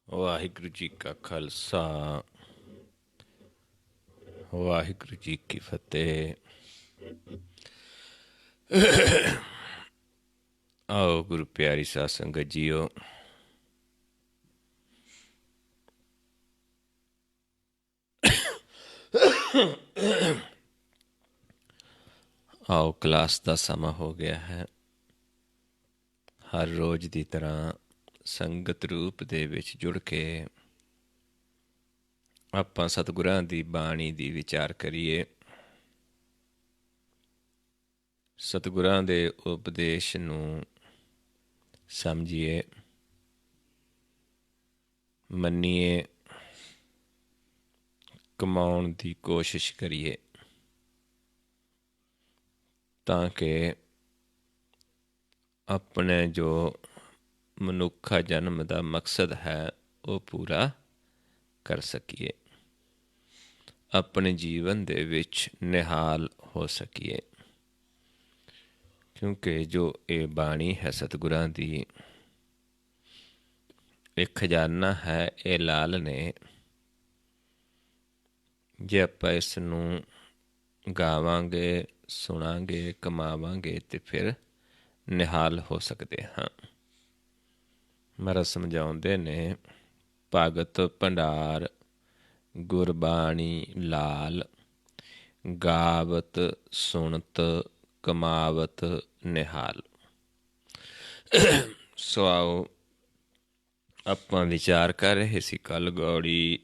ਵਾਹਿਗੁਰੂ ਜੀ ਕਾ ਖਾਲਸਾ ਵਾਹਿਗੁਰੂ ਜੀ ਕੀ ਫਤਿਹ। ਆਓ ਗੁਰੂ ਪਿਆਰੀ ਸਾਧ ਸੰਗਤ ਜੀਓ, ਆਓ ਕਲਾਸ ਦਾ ਸਮਾਂ ਹੋ ਗਿਆ ਹੈ। ਹਰ ਰੋਜ਼ ਦੀ ਤਰ੍ਹਾਂ ਸੰਗਤ ਰੂਪ ਦੇ ਵਿੱਚ ਜੁੜ ਕੇ ਆਪਾਂ ਸਤਿਗੁਰਾਂ ਦੀ ਬਾਣੀ ਦੀ ਵਿਚਾਰ ਕਰੀਏ, ਸਤਿਗੁਰਾਂ ਦੇ ਉਪਦੇਸ਼ ਨੂੰ ਸਮਝੀਏ, ਮੰਨੀਏ, ਕਮਾਉਣ ਦੀ ਕੋਸ਼ਿਸ਼ ਕਰੀਏ ਤਾਂ ਕਿ ਆਪਣੇ ਜੋ ਮਨੁੱਖਾ ਜਨਮ ਦਾ ਮਕਸਦ ਹੈ ਉਹ ਪੂਰਾ ਕਰ ਸਕੀਏ, ਆਪਣੇ ਜੀਵਨ ਦੇ ਵਿੱਚ ਨਿਹਾਲ ਹੋ ਸਕੀਏ। ਕਿਉਂਕਿ ਜੋ ਇਹ ਬਾਣੀ ਹੈ ਸਤਿਗੁਰਾਂ ਦੀ, ਇਹ ਖਜ਼ਾਨਾ ਹੈ, ਇਹ ਲਾਲ ਨੇ। ਜੇ ਆਪਾਂ ਇਸ ਨੂੰ ਗਾਵਾਂਗੇ, ਸੁਣਾਂਗੇ, ਕਮਾਵਾਂਗੇ ਤੇ ਫਿਰ ਨਿਹਾਲ ਹੋ ਸਕਦੇ ਹਾਂ। ਮਹਾਰਾਜ ਸਮਝਾਉਂਦੇ ਨੇ, ਭਗਤ ਭੰਡਾਰ ਗੁਰਬਾਣੀ ਲਾਲ, ਗਾਵਤ ਸੁਣਤ ਕਮਾਵਤ ਨਿਹਾਲ। ਸੋ ਆਓ ਆਪਾਂ ਵਿਚਾਰ ਕਰ ਰਹੇ ਸੀ ਕੱਲ੍ਹ ਗੌੜੀ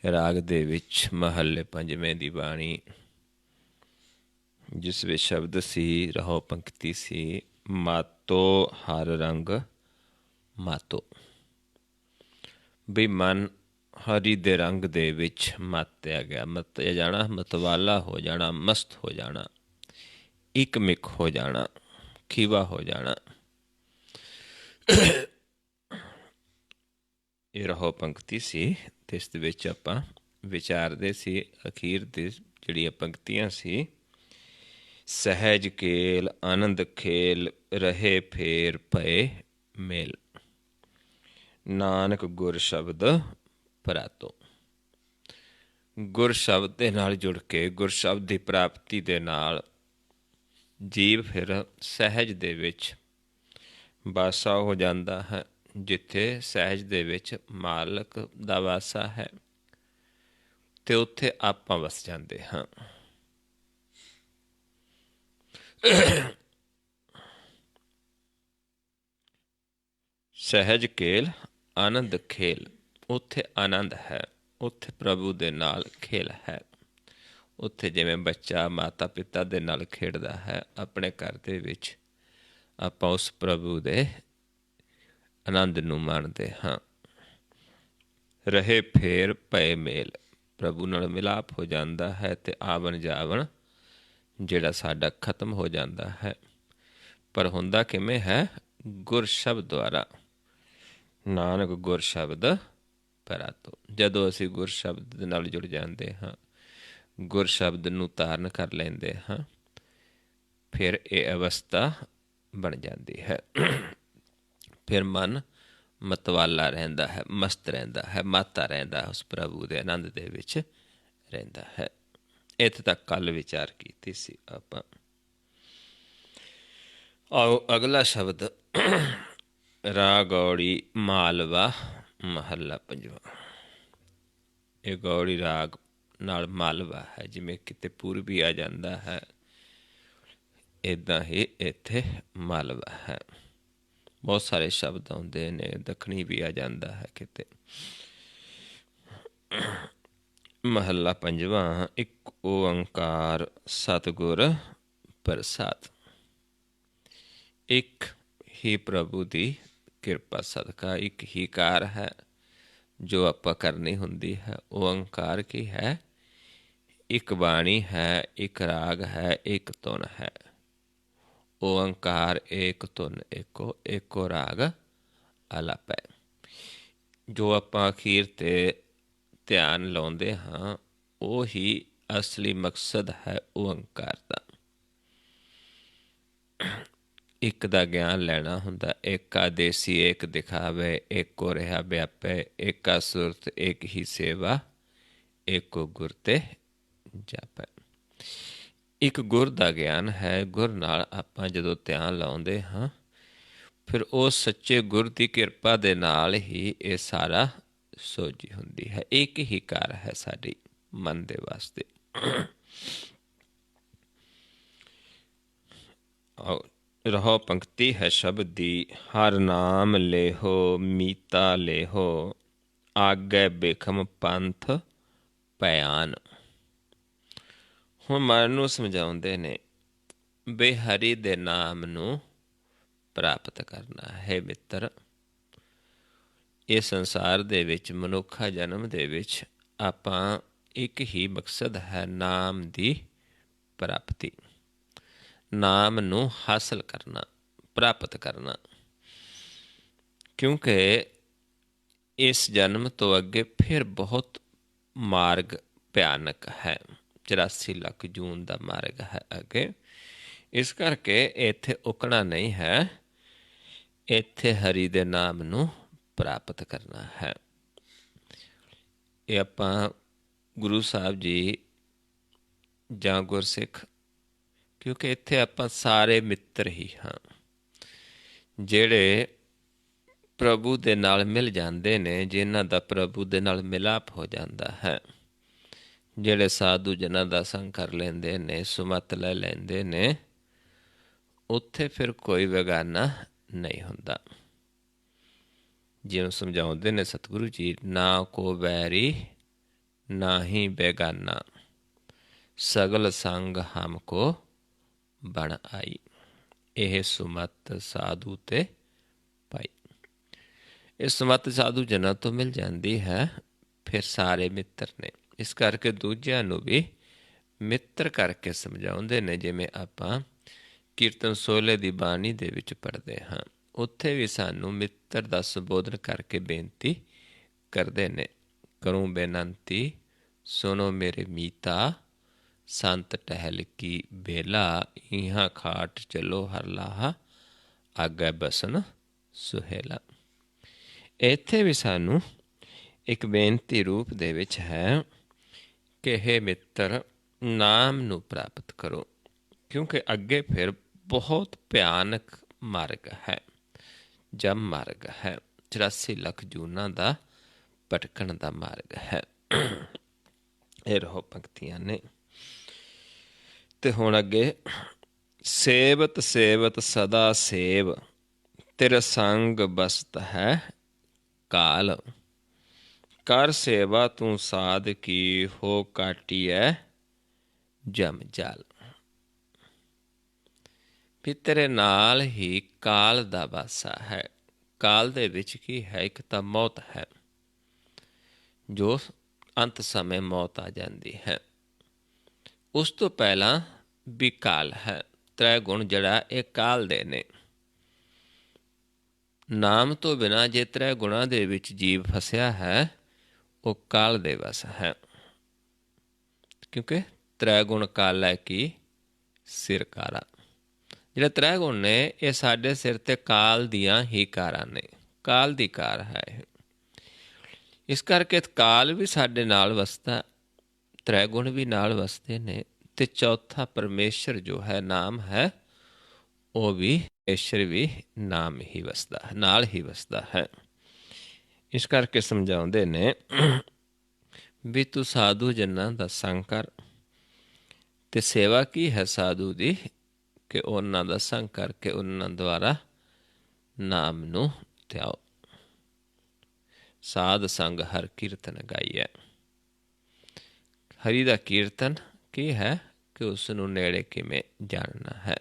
ਰਾਗ ਦੇ ਵਿੱਚ ਮਹੱਲੇ ਪੰਜਵੇਂ ਦੀ ਬਾਣੀ, ਜਿਸ ਵਿੱਚ ਸ਼ਬਦ ਸੀ, ਰਹੋ ਪੰਕਤੀ ਸੀ, ਮਾਤੋ ਹਰ ਰੰਗ ਮਾਤੋ। ਵੀ ਮਨ ਹਰੀ ਦੇ ਰੰਗ ਦੇ ਵਿੱਚ ਮਾਤਿਆ ਗਿਆ, ਮਤਿਆ ਜਾਣਾ, ਮਤਵਾਲਾ ਹੋ ਜਾਣਾ, ਮਸਤ ਹੋ ਜਾਣਾ, ਇੱਕ ਮਿਕ ਹੋ ਜਾਣਾ, ਖੀਵਾ ਹੋ ਜਾਣਾ। ਇਹ ਰਹੋ ਪੰਕਤੀ ਸੀ ਤੇ ਇਸ ਦੇ ਵਿੱਚ ਆਪਾਂ ਵਿਚਾਰਦੇ ਸੀ ਅਖੀਰ ਦੀ ਜਿਹੜੀਆਂ ਪੰਕਤੀਆਂ ਸੀ, ਸਹਿਜ ਕੇਲ ਆਨੰਦ ਖੇਲ ਰਹੇ ਫੇਰ ਪਏ ਮੇਲ, ਨਾਨਕ ਗੁਰ ਸ਼ਬਦ ਪਰਾਤੋ। ਗੁਰ ਸ਼ਬਦ ਦੇ ਨਾਲ ਜੁੜ ਕੇ, ਗੁਰ ਸ਼ਬਦ ਦੀ ਪ੍ਰਾਪਤੀ ਦੇ ਨਾਲ ਜੀਵ ਫਿਰ ਸਹਿਜ ਦੇ ਵਿੱਚ ਵਾਸਾ ਹੋ ਜਾਂਦਾ ਹੈ। ਜਿੱਥੇ ਸਹਿਜ ਦੇ ਵਿੱਚ ਮਾਲਕ ਦਾ ਵਾਸਾ ਹੈ ਤੇ ਉੱਥੇ ਆਪਾਂ ਵਸ ਜਾਂਦੇ ਹਾਂ। ਸਹਿਜ ਕੇਲ ਆਨੰਦ ਖੇਲ, ਉੱਥੇ ਆਨੰਦ ਹੈ, ਉੱਥੇ ਪ੍ਰਭੂ ਦੇ ਨਾਲ ਖੇਲ ਹੈ। ਉੱਥੇ ਜਿਵੇਂ ਬੱਚਾ ਮਾਤਾ ਪਿਤਾ ਦੇ ਨਾਲ ਖੇਡਦਾ ਹੈ, ਆਪਣੇ ਘਰ ਦੇ ਵਿੱਚ ਆਪਾਂ ਉਸ ਪ੍ਰਭੂ ਦੇ ਆਨੰਦ ਨੂੰ ਮਾਣਦੇ ਹਾਂ। ਰਹੇ ਫੇਰ ਪਏ ਮੇਲ, ਪ੍ਰਭੂ ਨਾਲ ਮਿਲਾਪ ਹੋ ਜਾਂਦਾ ਹੈ ਤੇ ਆਵਣ ਜਾਵਣ ਜਿਹੜਾ ਸਾਡਾ ਖਤਮ ਹੋ ਜਾਂਦਾ ਹੈ। ਪਰ ਹੁੰਦਾ ਕਿਵੇਂ ਹੈ? ਗੁਰ ਸ਼ਬਦ ਦੁਆਰਾ। ਨਾਨਕ ਗੁਰ ਸ਼ਬਦ ਪਰਾਤੋ। ਜਦੋਂ ਅਸੀਂ ਗੁਰ ਸ਼ਬਦ ਦੇ ਨਾਲ ਜੁੜ ਜਾਂਦੇ ਹਾਂ, ਗੁਰ ਸ਼ਬਦ ਨੂੰ ਧਾਰਨ ਕਰ ਲੈਂਦੇ ਹਾਂ, ਫਿਰ ਇਹ ਅਵਸਥਾ ਬਣ ਜਾਂਦੀ ਹੈ। ਫਿਰ ਮਨ ਮਤਵਾਲਾ ਰਹਿੰਦਾ ਹੈ, ਮਸਤ ਰਹਿੰਦਾ ਹੈ, ਮਾਤਾ ਰਹਿੰਦਾ ਹੈ, ਉਸ ਪ੍ਰਭੂ ਦੇ ਆਨੰਦ ਦੇ ਵਿੱਚ ਰਹਿੰਦਾ ਹੈ। ਇੱਥੇ ਤੱਕ ਕੱਲ੍ਹ ਵਿਚਾਰ ਕੀਤੀ ਸੀ ਆਪਾਂ। ਆਓ ਅਗਲਾ ਸ਼ਬਦ, ਰਾਗ ਗੌੜੀ ਮਾਲਵਾ ਮਹੱਲਾ ਪੰਜਵਾਂ। ਇਹ ਗੌੜੀ ਰਾਗ ਨਾਲ ਮਾਲਵਾ ਹੈ, ਜਿਵੇਂ ਕਿਤੇ ਪੂਰਬੀ ਆ ਜਾਂਦਾ ਹੈ, ਇੱਦਾਂ ਹੀ ਇੱਥੇ ਮਾਲਵਾ ਹੈ। ਬਹੁਤ ਸਾਰੇ ਸ਼ਬਦ ਆਉਂਦੇ ਨੇ, ਦੱਖਣੀ ਵੀ ਆ ਜਾਂਦਾ ਹੈ ਕਿਤੇ। ਮਹੱਲਾ ਪੰਜਵਾਂ। ਇੱਕ ਓੰਕਾਰ ਸਤਿਗੁਰ ਪ੍ਰਸਾਦ। ਇੱਕ ਹੀ ਪ੍ਰਭੂ ਦੀ ਕਿਰਪਾ ਸਦਕਾ ਇੱਕ ਹੀ ਕਾਰ ਹੈ ਜੋ ਆਪਾਂ ਕਰਨੀ ਹੁੰਦੀ ਹੈ। ਓੰਕਾਰ ਕੀ ਹੈ? ਇੱਕ ਬਾਣੀ ਹੈ, ਇੱਕ ਰਾਗ ਹੈ, ਇੱਕ ਧੁਨ ਹੈ। ਓੰਕਾਰ ਏਕ ਧੁਨ ਏਕੋ, ਏਕੋ ਰਾਗ ਆਲਾਪੈ। ਜੋ ਆਪਾਂ ਅਖੀਰ ਤੇ ਧਿਆਨ ਲਾਉਂਦੇ ਹਾਂ, ਉਹ ਹੀ ਅਸਲੀ ਮਕਸਦ ਹੈ ਓੰਕਾਰ ਦਾ। ਇੱਕ ਦਾ ਗਿਆਨ ਲੈਣਾ ਹੁੰਦਾ। ਏਕਾ ਦੇਸੀ ਏਕ ਦਿਖਾਵੇ, ਏਕੋ ਰਿਹਾ ਵਿਆਪੈ, ਏਕਾ ਸੁਰਤ ਏਕ ਹੀ ਸੇਵਾ, ਏਕੋ ਗੁਰ ਤੇ ਜਾਪੈ। ਇੱਕ ਗੁਰ ਦਾ ਗਿਆਨ ਹੈ। ਗੁਰ ਨਾਲ ਆਪਾਂ ਜਦੋਂ ਧਿਆਨ ਲਾਉਂਦੇ ਹਾਂ, ਫਿਰ ਉਹ ਸੱਚੇ ਗੁਰ ਦੀ ਕਿਰਪਾ ਦੇ ਨਾਲ ਹੀ ਇਹ ਸਾਰਾ ਸੋਝੀ ਹੁੰਦੀ ਹੈ। ਇੱਕ ਹੀ ਕਾਰ ਹੈ ਸਾਡੀ ਮਨ ਦੇ ਵਾਸਤੇ। ਰਹੋ ਪੰਕਤੀ ਹੈ ਸ਼ਬਦ ਦੀ। ਹਰ ਨਾਮ ਲੇਹੋ ਮੀਤਾ ਲੇਹੋ, ਆਗੇ ਬੇਖਮ ਪੰਥ ਭਿਆਨ। ਹੁਣ ਮਨ ਨੂੰ ਸਮਝਾਉਂਦੇ ਨੇ ਬੇ ਹਰੀ ਦੇ ਨਾਮ ਨੂੰ ਪ੍ਰਾਪਤ ਕਰਨਾ ਹੈ। ਮਿੱਤਰ, ਇਹ ਸੰਸਾਰ ਦੇ ਵਿੱਚ ਮਨੁੱਖਾ ਜਨਮ ਦੇ ਵਿੱਚ ਆਪਾਂ ਇੱਕ ਹੀ ਮਕਸਦ ਹੈ, ਨਾਮ ਦੀ ਪ੍ਰਾਪਤੀ, ਨਾਮ ਨੂੰ ਹਾਸਲ ਕਰਨਾ, ਪ੍ਰਾਪਤ ਕਰਨਾ। ਕਿਉਂਕਿ ਇਸ ਜਨਮ ਤੋਂ ਅੱਗੇ ਫਿਰ ਬਹੁਤ ਮਾਰਗ ਭਿਆਨਕ ਹੈ। 84 ਲੱਖ ਜੂਨ ਦਾ ਮਾਰਗ ਹੈ ਅੱਗੇ। ਇਸ ਕਰਕੇ ਇੱਥੇ ਉਕਣਾ ਨਹੀਂ ਹੈ, ਇੱਥੇ ਹਰੀ ਦੇ ਨਾਮ ਨੂੰ ਪ੍ਰਾਪਤ ਕਰਨਾ ਹੈ। ਇਹ ਆਪਾਂ ਗੁਰੂ ਸਾਹਿਬ ਜੀ ਜਾਂ ਗੁਰਸਿੱਖ, ਕਿਉਂਕਿ ਇੱਥੇ ਆਪਾਂ ਸਾਰੇ ਮਿੱਤਰ ਹੀ ਹਾਂ, ਜਿਹੜੇ ਪ੍ਰਭੂ ਦੇ ਨਾਲ ਮਿਲ ਜਾਂਦੇ ਨੇ, ਜਿਨ੍ਹਾਂ ਦਾ ਪ੍ਰਭੂ ਦੇ ਨਾਲ ਮਿਲਾਪ ਹੋ ਜਾਂਦਾ ਹੈ, ਜਿਹੜੇ ਸਾਧੂ ਜਨਾਂ ਦਾ ਸੰਗ ਕਰ ਲੈਂਦੇ ਨੇ, ਸੁਮਤ ਲੈ ਲੈਂਦੇ ਨੇ, ਉੱਥੇ ਫਿਰ ਕੋਈ ਬੇਗਾਨਾ ਨਹੀਂ ਹੁੰਦਾ। ਜਿਵੇਂ ਸਮਝਾਉਂਦੇ ਨੇ ਸਤਿਗੁਰੂ ਜੀ, ਨਾ ਕੋ ਵੈਰੀ ਨਾ ਹੀ ਬੇਗਾਨਾ, ਸਗਲ ਸੰਗ ਹਮ ਕੋ ਬਣ ਆਈ। ਇਹ ਸੁਮਤ ਸਾਧੂ ਤੇ ਪਾਈ। ਇਹ ਸੁਮਤ ਸਾਧੂ ਜਨਾਂ ਤੋਂ ਮਿਲ ਜਾਂਦੀ ਹੈ, ਫਿਰ ਸਾਰੇ ਮਿੱਤਰ ਨੇ। ਇਸ ਕਰਕੇ ਦੂਜਿਆਂ ਨੂੰ ਵੀ ਮਿੱਤਰ ਕਰਕੇ ਸਮਝਾਉਂਦੇ ਨੇ। ਜਿਵੇਂ ਆਪਾਂ ਕੀਰਤਨ ਸੋਹਲੇ ਦੀ ਬਾਣੀ ਦੇ ਵਿੱਚ ਪੜ੍ਹਦੇ ਹਾਂ, ਉੱਥੇ ਵੀ ਸਾਨੂੰ ਮਿੱਤਰ ਦਾ ਸੰਬੋਧਨ ਕਰਕੇ ਬੇਨਤੀ ਕਰਦੇ ਨੇ। ਕਰੂੰ ਬੇਨੰਤੀ ਸੁਣੋ ਮੇਰੇ ਮੀਤਾ, ਸੰਤ ਟਹਿਲ ਕੀ ਬੇਲਾ, ਇਹਾਂ ਖਾਟ ਚਲੋ ਹਰ ਲਾਹਾ, ਆਗੇ ਬਸਨ ਸੁਹੇਲਾ। ਇੱਥੇ ਵੀ ਸਾਨੂੰ ਇੱਕ ਬੇਨਤੀ ਰੂਪ ਦੇ ਵਿੱਚ ਹੈ ਕਿ ਹੇ ਮਿੱਤਰ, ਨਾਮ ਨੂੰ ਪ੍ਰਾਪਤ ਕਰੋ, ਕਿਉਂਕਿ ਅੱਗੇ ਫਿਰ ਬਹੁਤ ਭਿਆਨਕ ਮਾਰਗ ਹੈ, ਜਮ ਮਾਰਗ ਹੈ, 84 ਲੱਖ ਜੂਨਾਂ ਦਾ ਭਟਕਣ ਦਾ ਮਾਰਗ ਹੈ। ਇਹ ਰਹੋ ਪੰਕਤੀਆਂ ਨੇ। ਤੇ ਹੁਣ ਅੱਗੇ, ਸੇਵਤ ਸੇਵਤ ਸਦਾ ਸੇਵ, ਤੇਰੇ ਸੰਗ ਬਸਤ ਹੈ ਕਾਲ, ਕਰ ਸੇਵਾ ਤੂੰ ਸਾਧ ਕੀ, ਹੋ ਕਾਟੀਐ ਜਮ ਜਾਲ। ਵੀ ਤੇਰੇ ਨਾਲ ਹੀ ਕਾਲ ਦਾ ਵਾਸਾ ਹੈ। ਕਾਲ ਦੇ ਵਿੱਚ ਕੀ ਹੈ? ਇੱਕ ਤਾਂ ਮੌਤ ਹੈ, ਜੋ ਅੰਤ ਸਮੇਂ ਮੌਤ ਆ ਜਾਂਦੀ ਹੈ। ਉਸ ਤੋਂ ਪਹਿਲਾਂ ਵੀ ਕਾਲ ਹੈ। ਤ੍ਰੈ ਗੁਣ ਜਿਹੜਾ ਇਹ ਕਾਲ ਦੇ ਨੇ। ਨਾਮ ਤੋਂ ਬਿਨਾਂ ਜੇ ਤ੍ਰੈ ਗੁਣਾਂ ਦੇ ਵਿੱਚ ਜੀਵ ਫਸਿਆ ਹੈ, ਉਹ ਕਾਲ ਦੇ ਵਸ ਹੈ। ਕਿਉਂਕਿ ਤ੍ਰੈ ਗੁਣ ਕਾਲੈ ਕੀ ਸਿਰ ਕਾਰਾ। ਜਿਹੜੇ ਤ੍ਰੈ ਗੁਣ ਨੇ, ਇਹ ਸਾਡੇ ਸਿਰ ਤੇ ਕਾਲ ਦੀਆਂ ਹੀ ਕਾਰਾਂ ਨੇ, ਕਾਲ ਦੀ ਕਾਰ ਹੈ ਇਹ। ਇਸ ਕਰਕੇ ਕਾਲ ਵੀ ਸਾਡੇ ਨਾਲ ਵਸਦਾ, ਤ੍ਰੈ ਗੁਣ ਵੀ ਨਾਲ ਵਸਦੇ ਨੇ, ਤੇ ਚੌਥਾ ਪਰਮੇਸ਼ਰ ਜੋ ਹੈ, ਨਾਮ ਹੈ, ਉਹ ਵੀ ਪਰਮੇਸ਼ਰ ਵੀ ਨਾਮ ਹੀ ਵਸਦਾ ਹੈ, ਨਾਲ ਹੀ ਵਸਦਾ ਹੈ। ਇਸ ਕਰਕੇ ਸਮਝਾਉਂਦੇ ਨੇ ਵੀ ਤੂੰ ਸਾਧੂ ਜਨਾਂ ਦਾ ਸੰਗ ਕਰ। ਤੇ ਸੇਵਾ ਕੀ ਹੈ ਸਾਧੂ ਦੀ? ਕਿ ਉਹਨਾਂ ਦਾ ਸੰਗ ਕਰਕੇ ਉਹਨਾਂ ਦੁਆਰਾ ਨਾਮ ਨੂੰ ਧਿਆਓ। ਸਾਧ ਸੰਗ ਹਰ ਕੀਰਤਨ ਗਾਈਐ। ਹਰੀ ਦਾ ਕੀਰਤਨ ਕੀ ਹੈ? ਕਿ ਉਸ ਨੂੰ ਨੇੜੇ ਕਿਵੇਂ ਜਾਣਨਾ ਹੈ।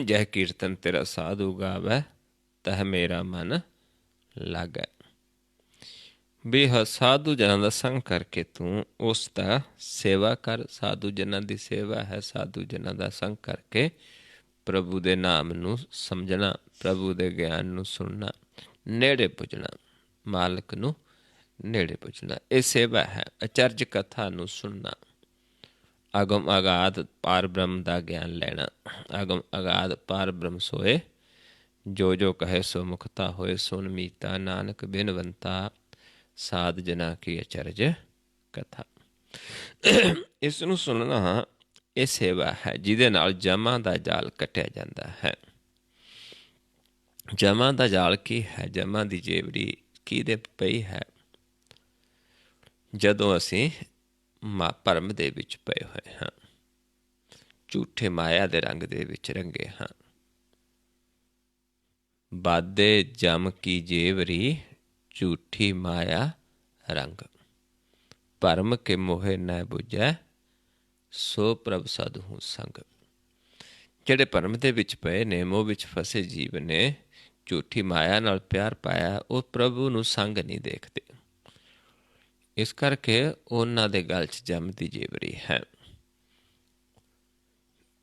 ਜਹ ਕੀਰਤਨ ਤੇਰਾ ਸਾਧੂ ਗਾਵੈ, ਤਹ ਮੇਰਾ ਮਨ ਲਾਗੈ। ਵੀ ਸਾਧੂ ਜਨਾਂ ਦਾ ਸੰਗ ਕਰਕੇ ਤੂੰ ਉਸ ਦਾ ਸੇਵਾ ਕਰ। ਸਾਧੂ ਜਨਾਂ ਦੀ ਸੇਵਾ ਹੈ ਸਾਧੂ ਜਨਾਂ ਦਾ ਸੰਗ ਕਰਕੇ ਪ੍ਰਭੂ ਦੇ ਨਾਮ ਨੂੰ ਸਮਝਣਾ, ਪ੍ਰਭੂ ਦੇ ਗਿਆਨ ਨੂੰ ਸੁਣਨਾ, ਨੇੜੇ ਪੁੱਜਣਾ, ਮਾਲਕ ਨੂੰ ਨੇੜੇ ਪੁੱਜਣਾ। ਇਹ ਸੇਵਾ ਹੈ। ਅਚਰਜ ਕਥਾ ਨੂੰ ਸੁਣਨਾ, ਅਗਮ ਅਗਾਧ ਪਾਰ ਬ੍ਰਹਮ ਦਾ ਗਿਆਨ ਲੈਣਾ। ਅਗਮ ਅਗਾਧ ਪਾਰ ਬ੍ਰਹਮ ਸੋਏ, ਜੋ ਜੋ ਕਹੇ ਸੋ ਮੁਖਤਾ ਹੋਏ। ਸੁਨ ਮੀਤਾ ਨਾਨਕ ਬਿਨਵੰਤਾ, ਸਾਧ ਜਨਾ ਕੀ ਅਚਰਜ ਕਥਾ। ਇਸ ਨੂੰ ਸੁਣਨਾ ਇਹ ਸੇਵਾ ਹੈ ਜਿਹਦੇ ਨਾਲ ਜਮਾਂ ਦਾ ਜਾਲ ਕੱਟਿਆ ਜਾਂਦਾ ਹੈ। ਜਮਾਂ ਦਾ ਜਾਲ ਕੀ ਹੈ? ਜਮਾਂ ਦੀ ਜੇਵੜੀ ਕਿਹਦੇ ਪਈ ਹੈ? ਜਦੋਂ ਅਸੀਂ ਭਰਮ ਦੇ ਵਿੱਚ ਪਏ ਹੋਏ ਹਾਂ, ਝੂਠੇ ਮਾਇਆ ਦੇ ਰੰਗ ਦੇ ਵਿੱਚ ਰੰਗੇ ਹਾਂ। ਬਾਦੇ ਜਮ ਕੀ ਜੇਵਰੀ, ਝੂਠੀ ਮਾਇਆ ਰੰਗ। ਭਰਮ ਕੇ ਮੋਹੇ ਨਾ ਬੁਝੈ, ਸੋ ਪ੍ਰਭ ਸਾਧੂ ਸੰਗ। ਜਿਹੜੇ ਭਰਮ ਦੇ ਵਿੱਚ ਪਏ ਨੇ, ਮੋਹ ਵਿੱਚ ਫਸੇ ਜੀਵ ਨੇ, ਝੂਠੀ ਮਾਇਆ ਨਾਲ ਪਿਆਰ ਪਾਇਆ, ਉਹ ਪ੍ਰਭੂ ਨੂੰ ਸੰਗ ਨਹੀਂ ਦੇਖਦੇ। ਇਸ ਕਰਕੇ ਉਹਨਾਂ ਦੇ ਗਲ 'ਚ ਜੰਮਦੀ ਜੇਵਰੀ ਹੈ।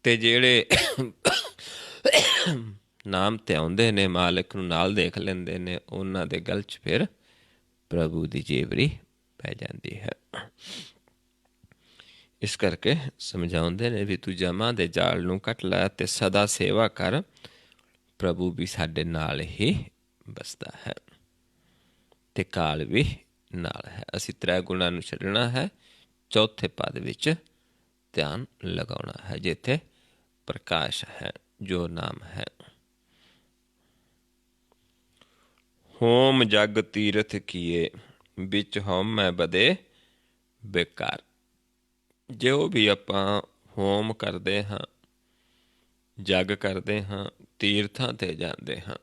ਤੇ ਜਿਹੜੇ ਨਾਮ ਤੇ ਆਉਂਦੇ ਨੇ, ਮਾਲਕ ਨੂੰ ਨਾਲ ਦੇਖ ਲੈਂਦੇ ਨੇ, ਉਹਨਾਂ ਦੇ ਗਲ 'ਚ ਫਿਰ ਪ੍ਰਭੂ ਦੀ ਜੇਵਰੀ ਪੈ ਜਾਂਦੀ ਹੈ। ਇਸ ਕਰਕੇ ਸਮਝਾਉਂਦੇ ਨੇ ਵੀ ਤੂੰ ਜਮਾਂ ਦੇ ਜਾਲ ਨੂੰ ਕੱਟ ਲੈ ਤੇ ਸਦਾ ਸੇਵਾ ਕਰ, ਪ੍ਰਭੂ ਵੀ ਸਾਡੇ ਨਾਲ ਹੀ ਬਸਦਾ ਹੈ ਤੇ ਕਾਲ ਵੀ ਨਾਲ ਹੈ। ਅਸੀਂ ਤ੍ਰੈ ਗੁਣਾਂ ਨੂੰ ਛੱਡਣਾ ਹੈ, ਚੌਥੇ ਪਦ ਵਿੱਚ ਧਿਆਨ ਲਗਾਉਣਾ ਹੈ, ਜਿੱਥੇ ਪ੍ਰਕਾਸ਼ ਹੈ, ਜੋ ਨਾਮ ਹੈ। ਹੋਮ ਜਗ ਤੀਰਥ ਕੀਏ, ਵਿੱਚ ਹਉਮੈ ਬਦੇ ਬੇਕਾਰ। ਜੋ ਵੀ ਆਪਾਂ ਹੋਮ ਕਰਦੇ ਹਾਂ, ਜਗ ਕਰਦੇ ਹਾਂ, ਤੀਰਥਾਂ 'ਤੇ ਜਾਂਦੇ ਹਾਂ,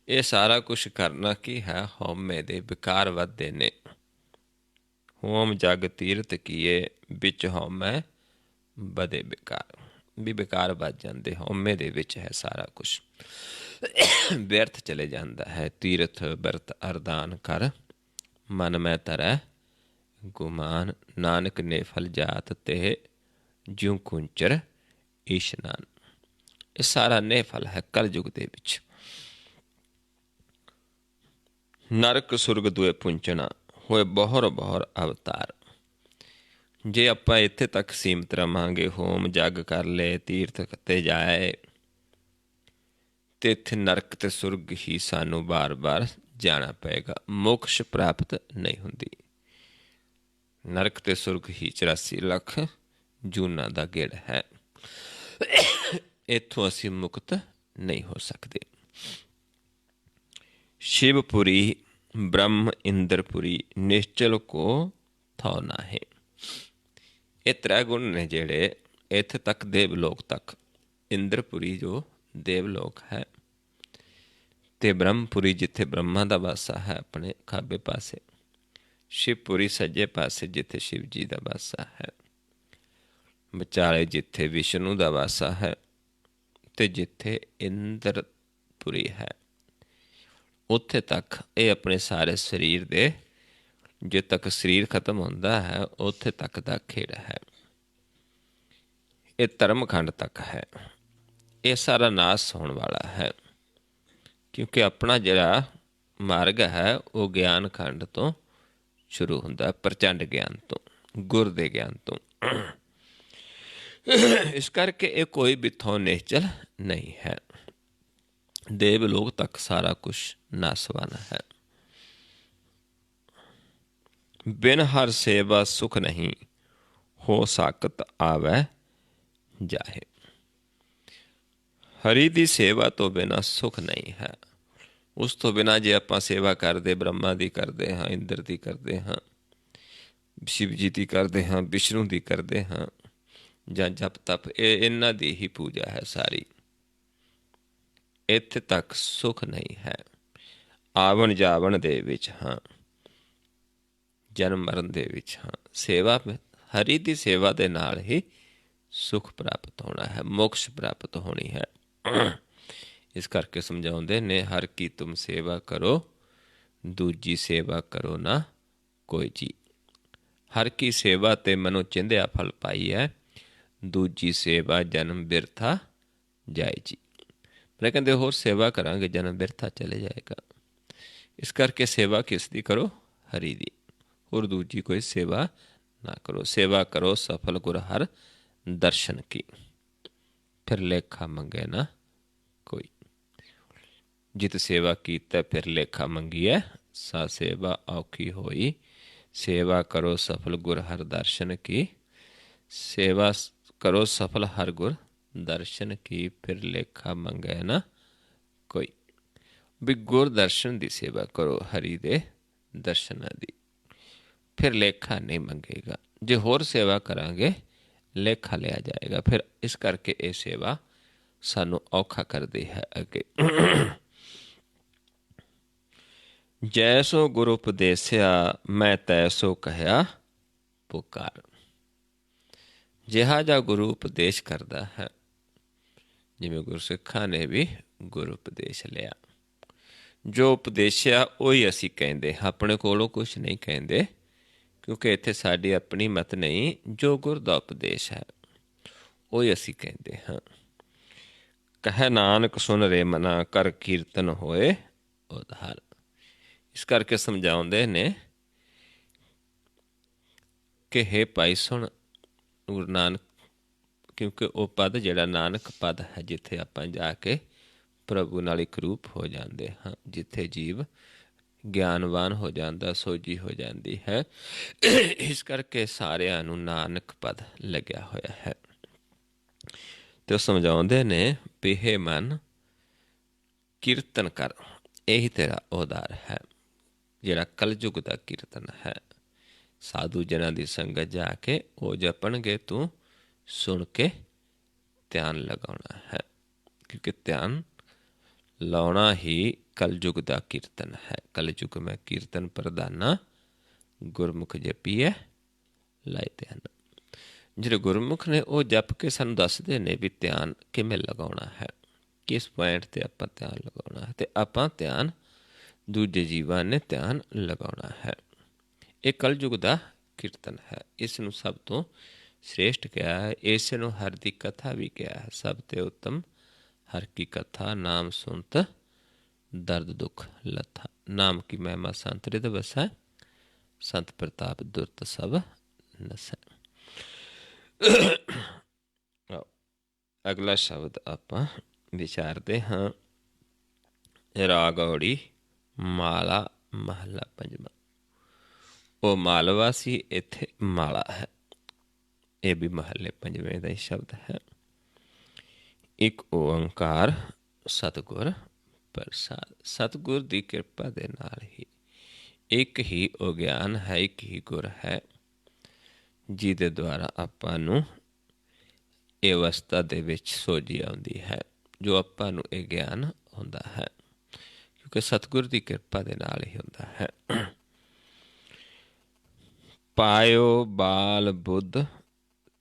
ਇਹ ਸਾਰਾ ਕੁਛ ਕਰਨਾ ਕੀ ਹੈ? ਹਉਮੈ ਦੇ ਵਿਕਾਰ ਵੱਧਦੇ ਨੇ। ਹੋਮ ਜਗ ਤੀਰਥ ਕੀਏ, ਵਿੱਚ ਹਉਮੈ ਬਦੇ ਬੇਕਾਰ। ਵੀ ਬੇਕਾਰ ਵੱਧ ਜਾਂਦੇ, ਹਉਮੈ ਦੇ ਵਿੱਚ ਹੈ ਸਾਰਾ ਕੁਛ, ਵਿਅਰਥ ਚਲੇ ਜਾਂਦਾ ਹੈ। ਤੀਰਥ ਬਿਰਤ ਅਰਦਾਨ ਕਰ, ਮਨ ਮੈਂ ਧਰੈ ਗੁਮਾਨ। ਨਾਨਕ ਨੇ ਫਲ ਜਾਤ ਤੇ, ਜਿਉ ਕੁੰਚਰ ਇਸ਼ਨਾਨ। ਇਹ ਸਾਰਾ ਨੇ ਫਲ ਹੈ ਕਲਯੁਗ ਦੇ ਵਿੱਚ। ਨਰਕ ਸੁਰਗ ਦੁਏ ਪੁੰਚਣਾ, ਹੋਏ ਬਹੁਰ ਬਹੁਰ ਅਵਤਾਰ। ਜੇ ਆਪਾਂ ਇੱਥੇ ਤੱਕ ਸੀਮਤ ਰਵਾਂਗੇ, ਹੋਮ ਜਗ ਕਰ ਲਏ, ਤੀਰਥ ਤੇ ਜਾਏ, ਤੇ ਇੱਥੇ ਨਰਕ ਤੇ ਸੁਰਗ ਹੀ ਸਾਨੂੰ ਬਾਰ ਬਾਰ ਜਾਣਾ ਪਏਗਾ। ਮੋਕਸ਼ ਪ੍ਰਾਪਤ ਨਹੀਂ ਹੁੰਦੀ। ਨਰਕ ਤੇ ਸੁਰਗ ਹੀ 84 ਲੱਖ ਜੂਨਾਂ ਦਾ ਗੇੜ ਹੈ। ਇੱਥੋਂ ਅਸੀਂ ਮੁਕਤ ਨਹੀਂ ਹੋ ਸਕਦੇ। ਸ਼ਿਵਪੁਰੀ ਬ੍ਰਹਮ ਇੰਦਰਪੁਰੀ, ਨਿਸ਼ਚਲ ਕੋ ਥਾਉ ਨਾਹੇ। ਇਹ ਤ੍ਰੈ ਗੁਣ ਨੇ ਜਿਹੜੇ ਇੱਥੇ ਤੱਕ ਦੇਵਲੋਕ ਤੱਕ। ਇੰਦਰਪੁਰੀ ਜੋ ਦੇਵਲੋਕ ਹੈ, ਤੇ ਬ੍ਰਹਮਪੁਰੀ ਜਿੱਥੇ ਬ੍ਰਹਮਾ ਦਾ ਵਾਸਾ ਹੈ ਆਪਣੇ ਖੱਬੇ ਪਾਸੇ, ਸ਼ਿਵਪੁਰੀ ਸੱਜੇ ਪਾਸੇ ਜਿੱਥੇ ਸ਼ਿਵ ਜੀ ਦਾ ਵਾਸਾ ਹੈ, ਵਿਚਾਲੇ ਜਿੱਥੇ ਵਿਸ਼ਨੂੰ ਦਾ ਵਾਸਾ ਹੈ, ਤੇ ਜਿੱਥੇ ਇੰਦਰਪੁਰੀ ਹੈ, ਉੱਥੇ ਤੱਕ ਇਹ ਆਪਣੇ ਸਾਰੇ ਸਰੀਰ ਦੇ, ਜੇ ਤੱਕ ਸਰੀਰ ਖਤਮ ਹੁੰਦਾ ਹੈ ਉੱਥੇ ਤੱਕ ਦਾ ਖੇੜਾ ਹੈ। ਇਹ ਧਰਮਖੰਡ ਤੱਕ ਹੈ। ਇਹ ਸਾਰਾ ਨਾਸ ਹੋਣ ਵਾਲਾ ਹੈ, ਕਿਉਂਕਿ ਆਪਣਾ ਜਿਹੜਾ ਮਾਰਗ ਹੈ ਉਹ ਗਿਆਨ ਖੰਡ ਤੋਂ ਸ਼ੁਰੂ ਹੁੰਦਾ, ਪ੍ਰਚੰਡ ਗਿਆਨ ਤੋਂ, ਗੁਰ ਦੇ ਗਿਆਨ ਤੋਂ। ਇਸ ਕਰਕੇ ਇਹ ਕੋਈ ਬਿੱਥੋਂ ਨਿਸ਼ਚਲ ਨਹੀਂ ਹੈ। ਦੇਵਲੋਕ ਤੱਕ ਸਾਰਾ ਕੁਛ ਨਾਸਵਾਨ ਹੈ। ਬਿਨ ਹਰ ਸੇਵਾ ਸੁਖ ਨਹੀਂ, ਹੋ ਸਾਕਤ ਆਵੈ ਜਾਹੇ। ਹਰੀ ਦੀ ਸੇਵਾ ਤੋਂ ਬਿਨਾਂ ਸੁਖ ਨਹੀਂ ਹੈ। ਉਸ ਤੋਂ ਬਿਨਾਂ ਜੇ ਆਪਾਂ ਸੇਵਾ ਕਰਦੇ, ਬ੍ਰਹਮਾ ਦੀ ਕਰਦੇ ਹਾਂ, ਇੰਦਰ ਦੀ ਕਰਦੇ ਹਾਂ, ਸ਼ਿਵ ਜੀ ਦੀ ਕਰਦੇ ਹਾਂ, ਵਿਸ਼ਨੂੰ ਦੀ ਕਰਦੇ ਹਾਂ, ਜਾਂ ਜਪ ਤਪ, ਇਹ ਇਹਨਾਂ ਦੀ ਹੀ ਪੂਜਾ ਹੈ ਸਾਰੀ। ਇੱਥੇ ਤੱਕ ਸੁਖ ਨਹੀਂ ਹੈ। ਆਵਣ ਜਾਵਣ ਦੇ ਵਿੱਚ ਹਾਂ, ਜਨਮ ਮਰਨ ਦੇ ਵਿੱਚ ਹਾਂ। ਸੇਵਾ ਹਰੀ ਦੀ ਸੇਵਾ ਦੇ ਨਾਲ ਹੀ ਸੁਖ ਪ੍ਰਾਪਤ ਹੋਣਾ ਹੈ, ਮੋਕਸ਼ ਪ੍ਰਾਪਤ ਹੋਣੀ ਹੈ। ਇਸ ਕਰਕੇ ਸਮਝਾਉਂਦੇ ਨੇ, ਹਰ ਕੀ ਤੁਮ ਸੇਵਾ ਕਰੋ, ਦੂਜੀ ਸੇਵਾ ਕਰੋ ਨਾ ਕੋਈ ਜੀ। ਹਰ ਕੀ ਸੇਵਾ ਤੇ ਮਨੋਂ ਚਿੰਧਿਆ ਫਲ ਪਾਈ ਹੈ, ਦੂਜੀ ਸੇਵਾ ਜਨਮ ਬਿਰਥਾ ਜਾਏ ਜੀ। ਮੈਂ ਕਹਿੰਦੇ ਹੋਰ ਸੇਵਾ ਕਰਾਂਗੇ ਜਨਮ ਬਿਰਥਾ ਚਲੇ ਜਾਏਗਾ। ਇਸ ਕਰਕੇ ਸੇਵਾ ਕਿਸ ਦੀ ਕਰੋ? ਹਰੀ ਦੀ। ਹੋਰ ਦੂਜੀ ਕੋਈ ਸੇਵਾ ना करो। सेवा करो सफल गुर हर दर्शन की, फिर लेखा मंगे ना कोई। जित सेवा कीता फिर लेखा मंगिए, सा सेवा औखी होई। सेवा करो सफल गुर हर दर्शन की, सेवा करो सफल हर गुर दर्शन की, फिर लेखा मंगे ना कोई। भी गुर दर्शन की सेवा करो, हरि दे दर्शना दी, फिर लेखा नहीं मंगेगा। जे होर सेवा करांगे लेखा लिया जाएगा। फिर इस करके ये सेवा सानू औखा करती है अगे। जैसो गुरु उपदेसिया मैं तैसो कहया पुकार। जिहा जा गुरु उपदेश करता है, जिमें गुरसिखा ने भी गुरु उपदेश लिया। जो उपदेशिया ਉਹੀ ਅਸੀਂ ਕਹਿੰਦੇ, ਆਪਣੇ ਕੋਲੋਂ ਕੁਛ ਨਹੀਂ ਕਹਿੰਦੇ, ਕਿਉਂਕਿ ਇੱਥੇ ਸਾਡੀ ਆਪਣੀ ਮਤ ਨਹੀਂ। ਜੋ ਗੁਰ ਦਾ ਉਪਦੇਸ਼ ਹੈ ਉਹੀ ਅਸੀਂ ਕਹਿੰਦੇ ਹਾਂ। ਕਹੈ ਨਾਨਕ ਸੁਨ ਰੇ ਮਨਾ, ਕਰ ਕੀਰਤਨ ਹੋਏ ਉਧਾਰ। ਇਸ ਕਰਕੇ ਸਮਝਾਉਂਦੇ ਨੇ ਕਿ ਹੇ ਭਾਈ ਸੁਣ ਗੁਰੂ ਨਾਨਕ, ਕਿਉਂਕਿ ਉਹ ਪਦ ਜਿਹੜਾ ਨਾਨਕ ਪਦ ਹੈ, ਜਿੱਥੇ ਆਪਾਂ ਜਾ ਕੇ ਪ੍ਰਭੂ ਨਾਲ ਇੱਕ ਰੂਪ ਹੋ ਜਾਂਦੇ ਹਾਂ, ਜਿੱਥੇ ਜੀਵ ਗਿਆਨਵਾਨ ਹੋ ਜਾਂਦਾ, ਸੋਝੀ ਹੋ ਜਾਂਦੀ ਹੈ। ਇਸ ਕਰਕੇ ਸਾਰਿਆਂ ਨੂੰ ਨਾਨਕ ਪਦ ਲੱਗਿਆ ਹੋਇਆ ਹੈ। ਤੇ ਉਹ ਸਮਝਾਉਂਦੇ ਨੇ ਵੀ ਹੇ ਮਨ ਕੀਰਤਨ ਕਰ, ਇਹੀ ਤੇਰਾ ਉਧਾਰ ਹੈ, ਜਿਹੜਾ ਕਲਯੁਗ ਦਾ ਕੀਰਤਨ ਹੈ। ਸਾਧੂ ਜਨਾਂ ਦੀ ਸੰਗਤ ਜਾ ਕੇ ਉਹ ਜਪਣਗੇ, ਤੂੰ ਸੁਣ ਕੇ ਧਿਆਨ ਲਗਾਉਣਾ ਹੈ, ਕਿਉਂਕਿ ਧਿਆਨ ਲਾਉਣਾ ਹੀ ਕਲਯੁਗ ਦਾ ਕੀਰਤਨ ਹੈ। ਕਲਯੁਗ ਮੈਂ ਕੀਰਤਨ ਪ੍ਰਧਾਨਾ, ਗੁਰਮੁਖ ਜਪੀਏ ਲਾਏ ਧਿਆਨ। ਜਿਹੜੇ ਗੁਰਮੁਖ ਨੇ ਉਹ ਜਪ ਕੇ ਸਾਨੂੰ ਦੱਸਦੇ ਨੇ ਵੀ ਧਿਆਨ ਕਿਵੇਂ ਲਗਾਉਣਾ ਹੈ, ਕਿਸ ਪੁਆਇੰਟ 'ਤੇ ਆਪਾਂ ਧਿਆਨ ਲਗਾਉਣਾ ਹੈ, ਅਤੇ ਆਪਾਂ ਧਿਆਨ ਦੂਜੇ ਜੀਵਾਂ ਨੇ ਧਿਆਨ ਲਗਾਉਣਾ ਹੈ। ਇਹ ਕਲਯੁਗ ਦਾ ਕੀਰਤਨ ਹੈ। ਇਸ ਨੂੰ ਸਭ ਤੋਂ श्रेष्ठ किया है। ऐसे नु हर दी कथा भी किया है। सब ते उत्तम हर की कथा, नाम सुनत दर्द दुख लथा। नाम की महिमा संत रिद बसै, संत प्रताप दुरत सब नसै। अगला शब्द आपां विचारते हाँ। राग औड़ी माला महला पंजवा। वो मालवा सी, इत्थे माला है। ये भी महले पंजवें का ही शब्द है। एक ओंकार सतगुर प्रसाद। सतगुर की कृपा दे नाल ही एक ही ओ ज्ञान है, एक ही गुर है, जिहदे द्वारा आपां नूं ਇਹ ਅਵਸਥਾ ਦੇ ਵਿੱਚ ਸੋਝੀ ਆਉਂਦੀ ਹੈ, ਜੋ ਆਪਾਂ ਨੂੰ ਇਹ ਗਿਆਨ ਹੁੰਦਾ ਹੈ, ਕਿਉਂਕਿ ਸਤਿਗੁਰ ਦੀ ਕਿਰਪਾ ਦੇ ਨਾਲ ਹੀ ਹੁੰਦਾ ਹੈ। ਪਾਇਓ ਬਾਲ ਬੁੱਧ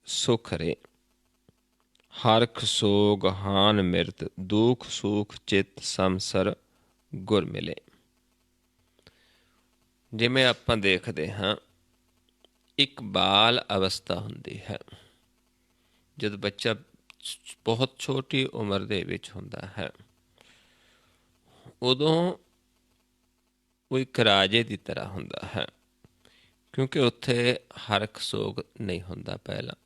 ਸੁਖ ਰੇ, ਹਰਖ ਸੋਗ ਹਾਨ ਮਿਰਤ, ਦੁਖ ਸੁਖ ਚਿਤ ਸੰਸਰ ਗੁਰ ਮਿਲੇ। ਜਿਵੇਂ ਆਪਾਂ ਦੇਖਦੇ ਹਾਂ, ਇੱਕ ਬਾਲ ਅਵਸਥਾ ਹੁੰਦੀ ਹੈ। जब बच्चा बहुत छोटी उम्र दे विच हुंदा है, उदों वो एक राजे की तरह हुंदा है, क्योंकि उत्थे हरख सोग नहीं हुंदा। पहला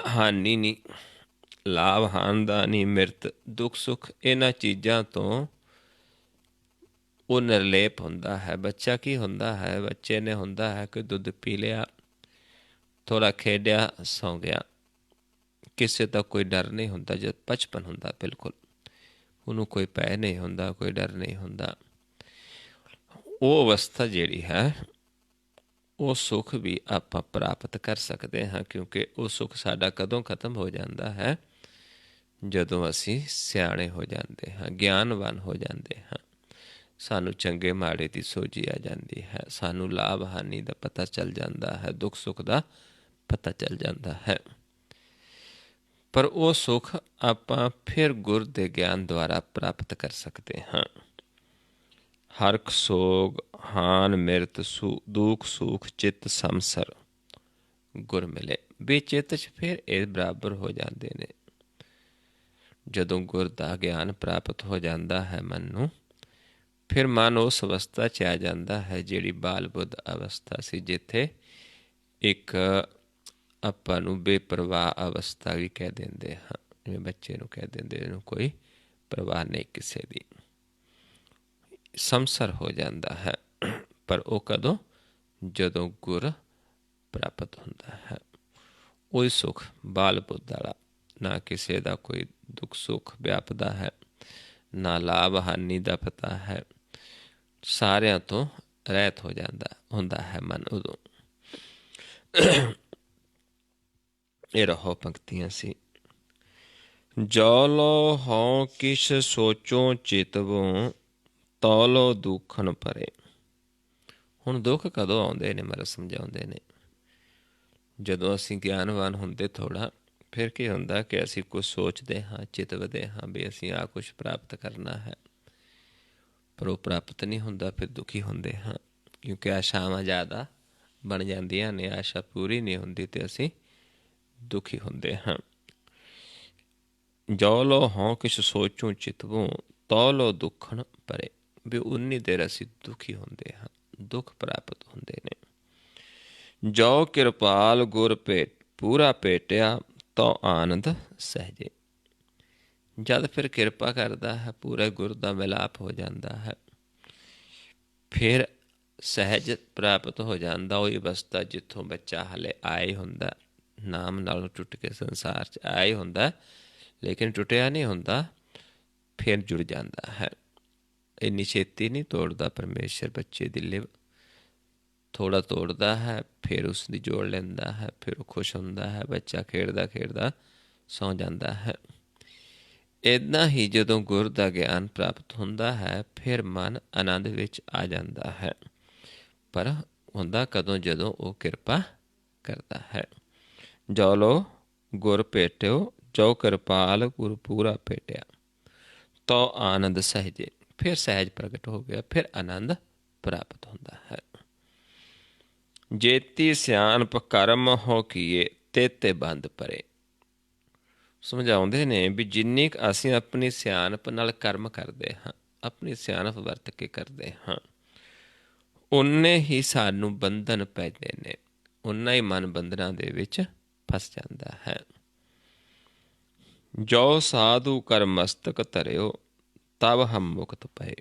हानि नहीं, लाभ हान दा नहीं, मिरत दुख सुख, इन्हां चीज़ां तो वो निर्लेप हुंदा है। बच्चा की हुंदा है, बच्चे ने हुंदा है कि दुध पी लिया, थोड़ा खेडिया, सौ गया, किसी का कोई डर नहीं होंदा। जब बचपन होंदा बिल्कुल, उन्होंने कोई भय नहीं होंदा, कोई डर नहीं होंदा। वो अवस्था जिहड़ी है, वो सुख भी आप प्राप्त कर सकते हैं, क्योंकि वो सुख साडा कदों खत्म हो जाता है, जदों असी सियाणे हो जाते हैं, ज्ञानवान हो जाते हैं, सानू चंगे माड़े की सोझी आ जाती है, सानू लाभ हानि का पता चल जाता है, दुख सुख का पता चल जाता है। पर वो सुख आपां फिर गुर दे ज्ञान द्वारा प्राप्त कर सकते हाँ। हरख सोग हान मिरत दुख सुख चित संसर गुर मिले। बेचित फिर ये बराबर हो जाते ने। जदों गुर दा ज्ञान प्राप्त हो जाता है मन नूं, फिर मन उस अवस्था च आ जाता है जिहड़ी बाल बुद्ध अवस्था सी, जिथे ਇੱਕ ਆਪਾਂ ਨੂੰ ਬੇਪਰਵਾਹ ਅਵਸਥਾ ਵੀ ਕਹਿ ਦਿੰਦੇ ਹਾਂ, ਜਿਵੇਂ ਬੱਚੇ ਨੂੰ ਕਹਿ ਦਿੰਦੇ ਇਹਨੂੰ ਕੋਈ ਪਰਵਾਹ ਨਹੀਂ ਕਿਸੇ ਦੀ। ਸੰਸਰ ਹੋ ਜਾਂਦਾ ਹੈ, ਪਰ ਉਹ ਕਦੋਂ? ਜਦੋਂ ਗੁਰ ਪ੍ਰਾਪਤ ਹੁੰਦਾ ਹੈ। ਉਹੀ ਸੁੱਖ ਬਾਲ ਬੁੱਧ ਵਾਲਾ, ਨਾ ਕਿਸੇ ਦਾ ਕੋਈ ਦੁੱਖ ਸੁੱਖ ਵਿਆਪਦਾ ਹੈ, ਨਾ ਲਾਭ ਹਾਨੀ ਦਾ ਪਤਾ ਹੈ, ਸਾਰਿਆਂ ਤੋਂ ਰਹਿਤ ਹੋ ਜਾਂਦਾ ਹੁੰਦਾ ਹੈ ਮਨ ਉਦੋਂ। ਇਹ ਰਹੋ ਪੰਕਤੀਆਂ ਸੀ। ਜੋ ਲੋ ਹਉ ਕਿਛ ਸੋਚੋ ਚਿਤਵੋ, ਤੋ ਲੋ ਦੁੱਖਨ ਪਰੇ। ਹੁਣ ਦੁੱਖ ਕਦੋਂ ਆਉਂਦੇ ਨੇ? ਮਹਾਰਾਜ ਸਮਝਾਉਂਦੇ ਨੇ, ਜਦੋਂ ਅਸੀਂ ਗਿਆਨਵਾਨ ਹੁੰਦੇ ਥੋੜ੍ਹਾ, ਫਿਰ ਕੀ ਹੁੰਦਾ ਕਿ ਅਸੀਂ ਕੁਛ ਸੋਚਦੇ ਹਾਂ, ਚਿਤਵਦੇ ਹਾਂ ਵੀ ਅਸੀਂ ਆਹ ਕੁਛ ਪ੍ਰਾਪਤ ਕਰਨਾ ਹੈ, ਪਰ ਉਹ ਪ੍ਰਾਪਤ ਨਹੀਂ ਹੁੰਦਾ, ਫਿਰ ਦੁਖੀ ਹੁੰਦੇ ਹਾਂ, ਕਿਉਂਕਿ ਆਸ਼ਾਵਾਂ ਜ਼ਿਆਦਾ ਬਣ ਜਾਂਦੀਆਂ ਨੇ, ਆਸ਼ਾ ਪੂਰੀ ਨਹੀਂ ਹੁੰਦੀ ਅਤੇ ਅਸੀਂ ਦੁਖੀ ਹੁੰਦੇ ਹਾਂ। ਜੋ ਲੋ ਹਉ ਕਿਛ ਸੋਚੂੰ ਚਿਤਵੋਂ, ਤੋ ਲੋ ਦੁੱਖਣ ਪਰੇ। ਵੀ ਉਨੀ ਦੇਰ ਅਸੀਂ ਦੁਖੀ ਹੁੰਦੇ ਹਾਂ, ਦੁੱਖ ਪ੍ਰਾਪਤ ਹੁੰਦੇ ਨੇ। ਜੋ ਕਿਰਪਾਲ ਗੁਰ ਭੇਟ ਪੂਰਾ ਭੇਟਿਆ, ਤੋ ਆਨੰਦ ਸਹਿਜੇ। ਜਦ ਫਿਰ ਕਿਰਪਾ ਕਰਦਾ ਹੈ, ਪੂਰੇ ਗੁਰ ਦਾ ਮਿਲਾਪ ਹੋ ਜਾਂਦਾ ਹੈ, ਫਿਰ ਸਹਿਜ ਪ੍ਰਾਪਤ ਹੋ ਜਾਂਦਾ। ਉਹੀ ਅਵਸਥਾ ਜਿੱਥੋਂ ਬੱਚਾ ਹਾਲੇ ਆਏ ਹੁੰਦਾ, ਨਾਮ ਨਾਲੋਂ ਟੁੱਟ ਕੇ ਸੰਸਾਰ 'ਚ ਆਏ ਹੁੰਦਾ, ਲੇਕਿਨ ਟੁੱਟਿਆ ਨਹੀਂ ਹੁੰਦਾ, ਫਿਰ ਜੁੜ ਜਾਂਦਾ ਹੈ। ਇੰਨੀ ਛੇਤੀ ਨਹੀਂ ਤੋੜਦਾ ਪਰਮੇਸ਼ਰ ਬੱਚੇ ਦੀ ਲਿਵ, ਥੋੜ੍ਹਾ ਤੋੜਦਾ ਹੈ, ਫਿਰ ਉਸ ਦੀ ਜੋੜ ਲੈਂਦਾ ਹੈ, ਫਿਰ ਉਹ ਖੁਸ਼ ਹੁੰਦਾ ਹੈ, ਬੱਚਾ ਖੇਡਦਾ ਖੇਡਦਾ ਸੌਂ ਜਾਂਦਾ ਹੈ। ਇੱਦਾਂ ਹੀ ਜਦੋਂ ਗੁਰ ਦਾ ਗਿਆਨ ਪ੍ਰਾਪਤ ਹੁੰਦਾ ਹੈ, ਫਿਰ ਮਨ ਆਨੰਦ ਵਿੱਚ ਆ ਜਾਂਦਾ ਹੈ, ਪਰ ਹੁੰਦਾ ਕਦੋਂ? ਜਦੋਂ ਉਹ ਕਿਰਪਾ ਕਰਦਾ ਹੈ। ਜੋ ਲੋ ਗੁਰ ਭੇਟਿਓ, ਜੋ ਕਿਰਪਾਲ ਗੁਰ ਪੂਰਾ ਭੇਟਿਆ, ਤੋ ਆਨੰਦ ਸਹਿਜੇ। ਫਿਰ ਸਹਿਜ ਪ੍ਰਗਟ ਹੋ ਗਿਆ, ਫਿਰ ਆਨੰਦ ਪ੍ਰਾਪਤ ਹੁੰਦਾ ਹੈ। ਜੇਤੀ ਸਿਆਣਪ ਕਰਮ ਹੋ ਕੀਏ, ਤੇਤੇ ਬੰਦ ਪਰੇ। ਸਮਝਾਉਂਦੇ ਨੇ ਵੀ ਜਿੰਨੀ ਕੁ ਅਸੀਂ ਆਪਣੀ ਸਿਆਣਪ ਨਾਲ ਕਰਮ ਕਰਦੇ ਹਾਂ, ਆਪਣੀ ਸਿਆਣਪ ਵਰਤ ਕੇ ਕਰਦੇ ਹਾਂ, ਓਨੇ ਹੀ ਸਾਨੂੰ ਬੰਧਨ ਪੈਂਦੇ ਨੇ, ਓਨਾ ਹੀ ਮਨ ਬੰਧਨਾਂ ਦੇ ਵਿੱਚ ਫਸ ਜਾਂਦਾ ਹੈ। ਜੋ ਸਾਧੂ ਕਰ ਮਸਤਕ ਧਰਿਓ, ਤਬ ਹਮ ਮੁਕਤ ਪਏ।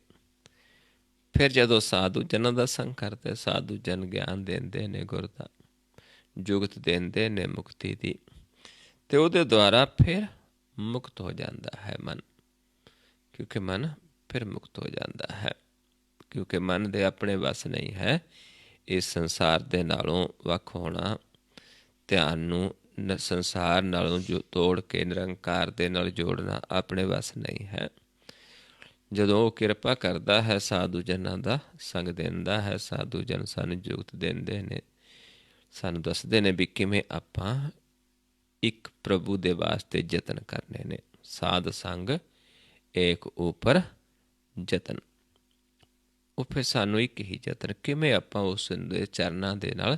ਫਿਰ ਜਦੋਂ ਸਾਧੂ ਜਨਾਂ ਦਾ ਸੰਗ ਕਰਦੇ, ਸਾਧੂ ਜਨ ਗਿਆਨ ਦਿੰਦੇ ਨੇ, ਗੁਰ ਦਾ ਜੁਗਤ ਦਿੰਦੇ ਨੇ ਮੁਕਤੀ ਦੀ, ਅਤੇ ਉਹਦੇ ਦੁਆਰਾ ਫਿਰ ਮੁਕਤ ਹੋ ਜਾਂਦਾ ਹੈ ਮਨ, ਕਿਉਂਕਿ ਮਨ ਫਿਰ ਮੁਕਤ ਹੋ ਜਾਂਦਾ ਹੈ, ਕਿਉਂਕਿ ਮਨ ਦੇ ਆਪਣੇ ਵੱਸ ਨਹੀਂ ਹੈ ਇਸ ਸੰਸਾਰ ਦੇ ਨਾਲੋਂ ਵੱਖ ਹੋਣਾ, ਧਿਆਨ ਨੂੰ ਸੰਸਾਰ ਨਾਲੋਂ ਜੋ ਤੋੜ ਕੇ ਨਿਰੰਕਾਰ ਦੇ ਨਾਲ ਜੋੜਨਾ ਆਪਣੇ ਵੱਸ ਨਹੀਂ ਹੈ। ਜਦੋਂ ਉਹ ਕਿਰਪਾ ਕਰਦਾ ਹੈ, ਸਾਧੂ ਜਨਾਂ ਦਾ ਸੰਗ ਦਿੰਦਾ ਹੈ, ਸਾਧੂ ਜਨ ਸਾਨੂੰ ਜੁਗਤ ਦਿੰਦੇ ਨੇ, ਸਾਨੂੰ ਦੱਸਦੇ ਨੇ ਵੀ ਕਿਵੇਂ ਆਪਾਂ ਇੱਕ ਪ੍ਰਭੂ ਦੇ ਵਾਸਤੇ ਯਤਨ ਕਰਨੇ ਨੇ। ਸਾਧ ਸੰਗ ਏਕ ਉਪਰ ਯਤਨ, ਉਹ ਫਿਰ ਸਾਨੂੰ ਇੱਕ ਹੀ ਯਤਨ, ਕਿਵੇਂ ਆਪਾਂ ਉਸ ਦੇ ਚਰਨਾਂ ਦੇ ਨਾਲ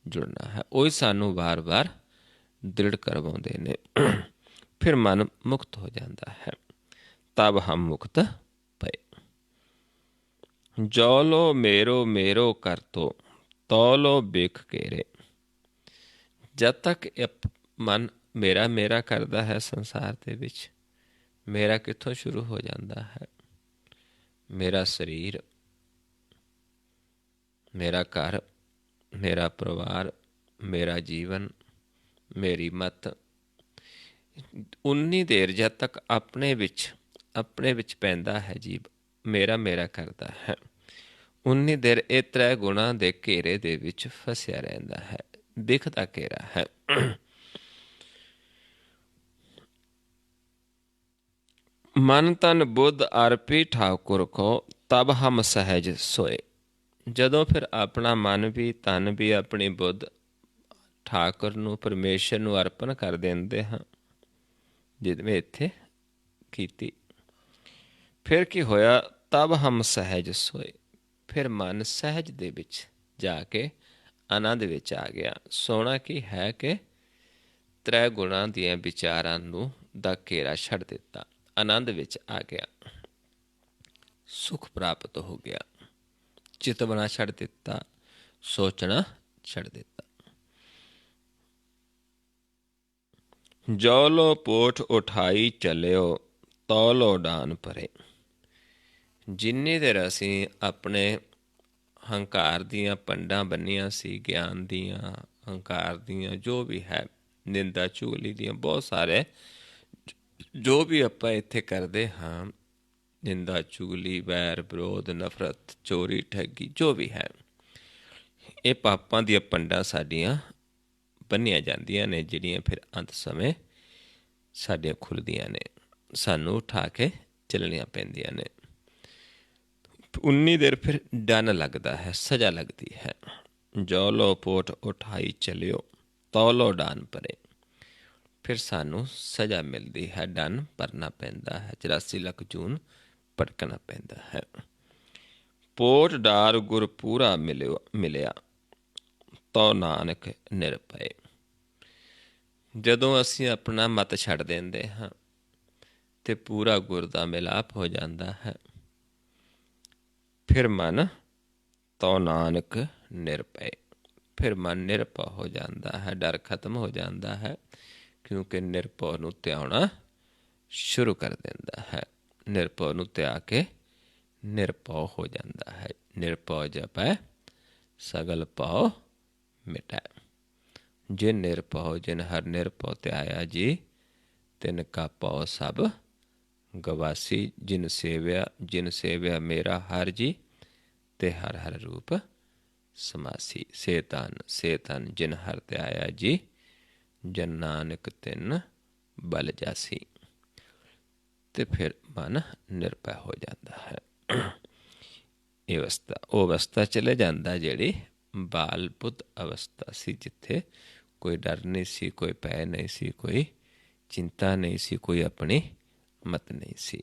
ਜੁੜਨਾ ਹੈ, ਉਹ ਹੀ ਸਾਨੂੰ ਵਾਰ-ਵਾਰ ਦ੍ਰਿੜ ਕਰਵਾਉਂਦੇ ਨੇ। ਫਿਰ ਮਨ ਮੁਕਤ ਹੋ ਜਾਂਦਾ ਹੈ। ਤਬ ਹਮ ਮੁਕਤ ਪਏ। ਜੋ ਲੋ ਮੇਰੋ ਮੇਰੋ ਕਰਤੋ, ਤੋ ਲੋ ਬਿਖ ਘੇਰੇ। ਜਦ ਤੱਕ ਮਨ ਮੇਰਾ ਮੇਰਾ ਕਰਦਾ ਹੈ ਸੰਸਾਰ ਦੇ ਵਿੱਚ, ਮੇਰਾ ਕਿੱਥੋਂ ਸ਼ੁਰੂ ਹੋ ਜਾਂਦਾ ਹੈ? ਮੇਰਾ ਸਰੀਰ, ਮੇਰਾ ਘਰ, ਮੇਰਾ ਪਰਿਵਾਰ, ਮੇਰਾ ਜੀਵਨ, ਮੇਰੀ ਮੱਤ। ਉਨੀ ਦੇਰ ਜਦ ਤੱਕ ਆਪਣੇ ਵਿੱਚ ਪੈਂਦਾ ਹੈ ਜੀਵ, ਮੇਰਾ ਮੇਰਾ ਕਰਦਾ ਹੈ, ਉਨੀ ਦੇਰ ਇਹ ਤ੍ਰੈ ਗੁਣਾਂ ਦੇ ਘੇਰੇ ਦੇ ਵਿੱਚ ਫਸਿਆ ਰਹਿੰਦਾ ਹੈ, ਦਿਖਦਾ ਘੇਰਾ ਹੈ। ਮਨ ਤਨ ਬੁੱਧ ਅਰਪੀ ਠਾਕੁਰ ਕੋ, ਤਬ ਹਮ ਸਹਿਜ ਸੋਏ। ਜਦੋਂ ਫਿਰ ਆਪਣਾ ਮਨ ਵੀ ਤਨ ਵੀ ਆਪਣੀ ਬੁੱਧ ਠਾਕੁਰ ਨੂੰ, ਪਰਮੇਸ਼ਰ ਨੂੰ ਅਰਪਣ ਕਰ ਦਿੰਦੇ ਹਾਂ, ਜਿਵੇਂ ਇੱਥੇ ਕੀਤੀ, ਫਿਰ ਕੀ ਹੋਇਆ? ਤਬ ਹਮ ਸਹਿਜ ਸੋਏ। ਫਿਰ ਮਨ ਸਹਿਜ ਦੇ ਵਿੱਚ ਜਾ ਕੇ ਆਨੰਦ ਵਿੱਚ ਆ ਗਿਆ। ਸੋਣਾ ਕੀ ਹੈ ਕਿ ਤ੍ਰੈ ਗੁਣਾਂ ਦੀਆਂ ਵਿਚਾਰਾਂ ਨੂੰ ਦਾ ਘੇਰਾ ਛੱਡ ਦਿੱਤਾ, ਆਨੰਦ ਵਿੱਚ ਆ ਗਿਆ, ਸੁਖ ਪ੍ਰਾਪਤ ਹੋ ਗਿਆ, ਚਿਤਵਨਾ ਛੱਡ ਦਿੱਤਾ, ਸੋਚਣਾ ਛੱਡ ਦਿੱਤਾ। ਜੋ ਲੋ ਪੋਠ ਉਠਾਈ ਚੱਲਿਓ, ਤੋ ਲੋ ਡਾਨ ਭਰੇ। ਜਿੰਨੀ ਦੇਰ ਅਸੀਂ ਆਪਣੇ ਹੰਕਾਰ ਦੀਆਂ ਪੰਡਾਂ ਬੰਨੀਆਂ ਸੀ, ਗਿਆਨ ਦੀਆਂ, ਹੰਕਾਰ ਦੀਆਂ, ਜੋ ਵੀ ਹੈ, ਨਿੰਦਾ ਚੁਗਲੀ ਦੀਆਂ, ਬਹੁਤ ਸਾਰੇ ਜੋ ਵੀ ਆਪਾਂ ਇੱਥੇ ਕਰਦੇ ਹਾਂ, ਨਿੰਦਾ ਚੁਗਲੀ, ਵੈਰ ਵਿਰੋਧ, ਨਫ਼ਰਤ, ਚੋਰੀ, ਠੱਗੀ, ਜੋ ਵੀ ਹੈ, ਇਹ ਪਾਪਾਂ ਦੀਆਂ ਪੰਡਾਂ ਸਾਡੀਆਂ ਬੰਨੀਆਂ ਜਾਂਦੀਆਂ ਨੇ, ਜਿਹੜੀਆਂ ਫਿਰ ਅੰਤ ਸਮੇਂ ਸਾਡੀਆਂ ਖੁੱਲ੍ਹਦੀਆਂ ਨੇ, ਸਾਨੂੰ ਉਠਾ ਕੇ ਚੱਲਣੀਆਂ ਪੈਂਦੀਆਂ ਨੇ। ਉਨੀ ਦੇਰ ਫਿਰ ਡੰਨ ਲੱਗਦਾ ਹੈ, ਸਜ਼ਾ ਲੱਗਦੀ ਹੈ। ਜੋ ਲੋ ਪੋਠ ਉਠਾਈ ਚੱਲਿਓ, ਤੋ ਲੋ ਡਾਨ ਭਰੇ। ਫਿਰ ਸਾਨੂੰ ਸਜ਼ਾ ਮਿਲਦੀ ਹੈ, ਡੰਨ ਭਰਨਾ ਪੈਂਦਾ ਹੈ, 84 ਲੱਖ ਜੂਨ ਭਟਕਣਾ ਪੈਂਦਾ ਹੈ। ਪੋਠ ਡਾਰ ਗੁਰ ਪੂਰਾ ਮਿਲਿਆ, ਤੋ ਨਾਨਕ ਨਿਰਭੈ। ਜਦੋਂ ਅਸੀਂ ਆਪਣਾ ਮਤ ਛੱਡ ਦਿੰਦੇ ਹਾਂ ਤੇ ਪੂਰਾ ਗੁਰ ਦਾ ਮਿਲਾਪ ਹੋ ਜਾਂਦਾ ਹੈ, ਫਿਰ ਮਨ ਤੋ ਨਾਨਕ ਨਿਰਭੈ, ਫਿਰ ਮਨ ਨਿਰਭਉ ਹੋ ਜਾਂਦਾ ਹੈ, ਡਰ ਖਤਮ ਹੋ ਜਾਂਦਾ ਹੈ, ਕਿਉਂਕਿ ਨਿਰਭਉ ਨੂੰ ਧਿਆਉਣਾ ਸ਼ੁਰੂ ਕਰ ਦਿੰਦਾ ਹੈ। ਨਿਰਭਉ ਨੂੰ ਧਿਆ ਕੇ ਨਿਰਭਉ ਹੋ ਜਾਂਦਾ ਹੈ। ਨਿਰਭਉ ਜਪੈ ਸਗਲ ਭਉ ਮਿਟੈ। ਜਿਨ ਨਿਰਭਉ ਜਿਨ ਹਰ ਨਿਰਭਉ ਧਿਆਇਆ ਜੀ, ਤਿਨ ਕਾ ਭਉ ਸਭ ਗਵਾਸੀ। ਜਿਨ ਸੇਵਿਆ ਮੇਰਾ ਹਰ ਜੀ, ਤੇ ਹਰ ਹਰ ਰੂਪ ਸਮਾਸੀ। ਸੇ ਤਨ ਜਿਨ ਹਰ ਧਿਆਇਆ ਜੀ, ਜਨ ਨਾਨਕ ਤਿਨ ਬਲ ਜਾਸੀ। ਤੇ ਫਿਰ ਮਨ ਨਿਰਭੈ ਹੋ ਜਾਂਦਾ ਹੈ। ਇਹ ਉਹ ਅਵਸਥਾ ਚਲੇ ਜਾਂਦਾ ਜਿਹੜੀ ਬਾਲ ਬੁੱਧ ਅਵਸਥਾ ਸੀ, ਜਿੱਥੇ ਕੋਈ ਡਰ ਨਹੀਂ ਸੀ, ਕੋਈ ਭੈ ਨਹੀਂ ਸੀ, ਕੋਈ ਚਿੰਤਾ ਨਹੀਂ ਸੀ, ਕੋਈ ਆਪਣੀ ਮਤ ਨਹੀਂ ਸੀ।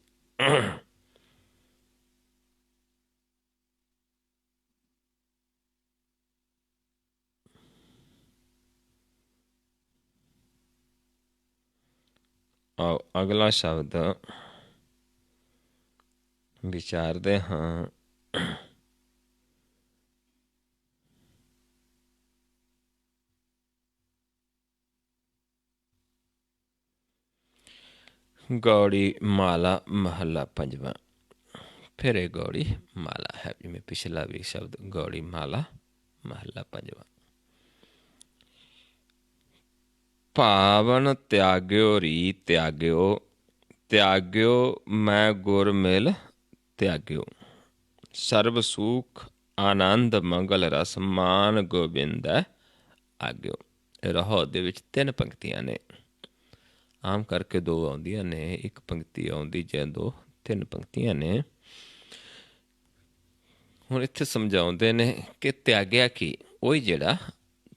ਆਓ ਅਗਲਾ ਸ਼ਬਦ ਵਿਚਾਰਦੇ ਹਾਂ। ਗੌੜੀ ਮਾਲਾ ਮਹੱਲਾ ਪੰਜਵਾਂ। ਫਿਰ ਇਹ ਗੌੜੀ ਮਾਲਾ ਹੈ, ਜਿਵੇਂ ਪਿਛਲਾ ਵੀ ਸ਼ਬਦ ਗੌੜੀ ਮਾਲਾ ਮਹੱਲਾ ਪੰਜਵਾਂ। ਭਾਵਨ ਤਿਆਗਿਓ ਰੀ ਤਿਆਗਿਓ, ਤਿਆਗਿਓ ਮੈਂ ਗੁਰ ਮਿਲ ਤਿਆਗਿਓ। ਸਰਬ ਸੁਖ ਆਨੰਦ ਮੰਗਲ ਰਸ, ਮਾਨ ਗੋਬਿੰਦੈ ਆਗਿਓ। ਰਹੋ ਦੇ ਵਿੱਚ 3 ਪੰਕਤੀਆਂ ਨੇ। ਆਮ ਕਰਕੇ 2 ਆਉਂਦੀਆਂ ਨੇ, ਇੱਕ ਪੰਕਤੀ ਆਉਂਦੀ ਜਦੋਂ 3 ਪੰਕਤੀਆਂ ਨੇ। ਹੁਣ ਇੱਥੇ ਸਮਝਾਉਂਦੇ ਨੇ ਕਿ ਤਿਆਗਿਆ ਕੀ? ਉਹੀ ਜਿਹੜਾ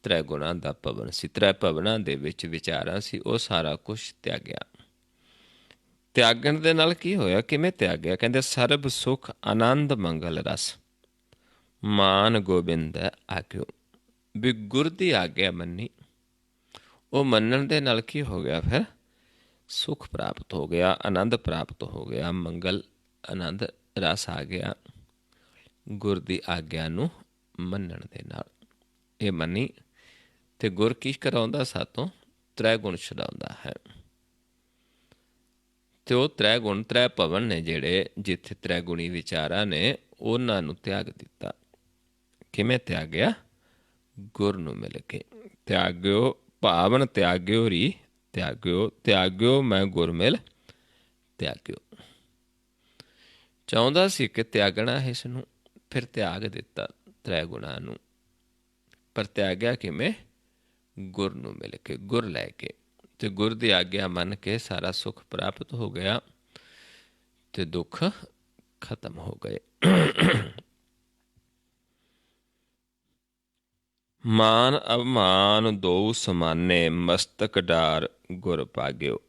3 ਗੁਣਾਂ ਦਾ ਭਵਨ ਸੀ, 3 ਭਵਨਾਂ ਦੇ ਵਿੱਚ ਵਿਚਾਰਾਂ ਸੀ, ਉਹ ਸਾਰਾ ਕੁਛ ਤਿਆਗਿਆ। ਤਿਆਗਣ ਦੇ ਨਾਲ ਕੀ ਹੋਇਆ? ਕਿਵੇਂ ਤਿਆਗਿਆ? ਕਹਿੰਦੇ ਸਰਬ ਸੁਖ ਆਨੰਦ ਮੰਗਲ ਰਸ, ਮਾਨ ਗੋਬਿੰਦ ਆਗਿਓ। ਵੀ ਗੁਰ ਦੀ ਆਗਿਆ ਮੰਨੀ, ਉਹ ਮੰਨਣ ਦੇ ਨਾਲ ਕੀ ਹੋ ਗਿਆ? ਫਿਰ ਸੁਖ ਪ੍ਰਾਪਤ ਹੋ ਗਿਆ, ਆਨੰਦ ਪ੍ਰਾਪਤ ਹੋ ਗਿਆ, ਮੰਗਲ ਆਨੰਦ ਰਸ ਆ ਗਿਆ ਗੁਰ ਦੀ ਆਗਿਆ ਨੂੰ ਮੰਨਣ ਦੇ ਨਾਲ। ਇਹ ਮੰਨੀ ਤੇ ਗੁਰ ਕੀ ਕਰਾਉਂਦਾ? ਸਾਤੋਂ 3 ਗੁਣ ਛਡਾਉਂਦਾ ਹੈ। ਤੇ ਉਹ 3 ਗੁਣ 3 ਭਵਨ ਨੇ ਜਿਹੜੇ, ਜਿੱਥੇ 3 ਗੁਣੀ ਵਿਚਾਰਾਂ ਨੇ, ਉਹਨਾਂ ਨੂੰ ਤਿਆਗ ਦਿੱਤਾ। ਕਿਵੇਂ ਤਿਆਗਿਆ? ਗੁਰ ਨੂੰ ਮਿਲ ਕੇ। ਤਿਆਗਿਓ ਭਾਵਨ ਤਿਆਗਿਓ ਰੀ ਤਿਆਗਿਓ, ਤਿਆਗਿਓ ਮੈਂ ਗੁਰ ਮਿਲ ਤਿਆਗਿਓ। ਚਾਹੁੰਦਾ ਸੀ ਕਿ ਤਿਆਗਣਾ ਇਸ ਨੂੰ, ਫਿਰ ਤਿਆਗ ਦਿੱਤਾ 3 ਗੁਣਾਂ ਨੂੰ। ਪਰ ਤਿਆਗਿਆ ਕਿਵੇਂ? ਗੁਰ ਨੂੰ ਮਿਲ ਕੇ, ਗੁਰ ਲੈ ਕੇ। ਤੇ ਗੁਰ ਦੀ ਆਗਿਆ ਮੰਨ ਕੇ ਸਾਰਾ ਸੁੱਖ ਪ੍ਰਾਪਤ ਹੋ ਗਿਆ ਤੇ ਦੁੱਖ ਖਤਮ ਹੋ ਗਏ। ਮਾਨ ਅਭਿਮਾਨ ਦੋ ਸਮਾਨੇ, ਮਸਤਕ ਡਾਰ ਗੁਰ ਭਾਗਿਓ।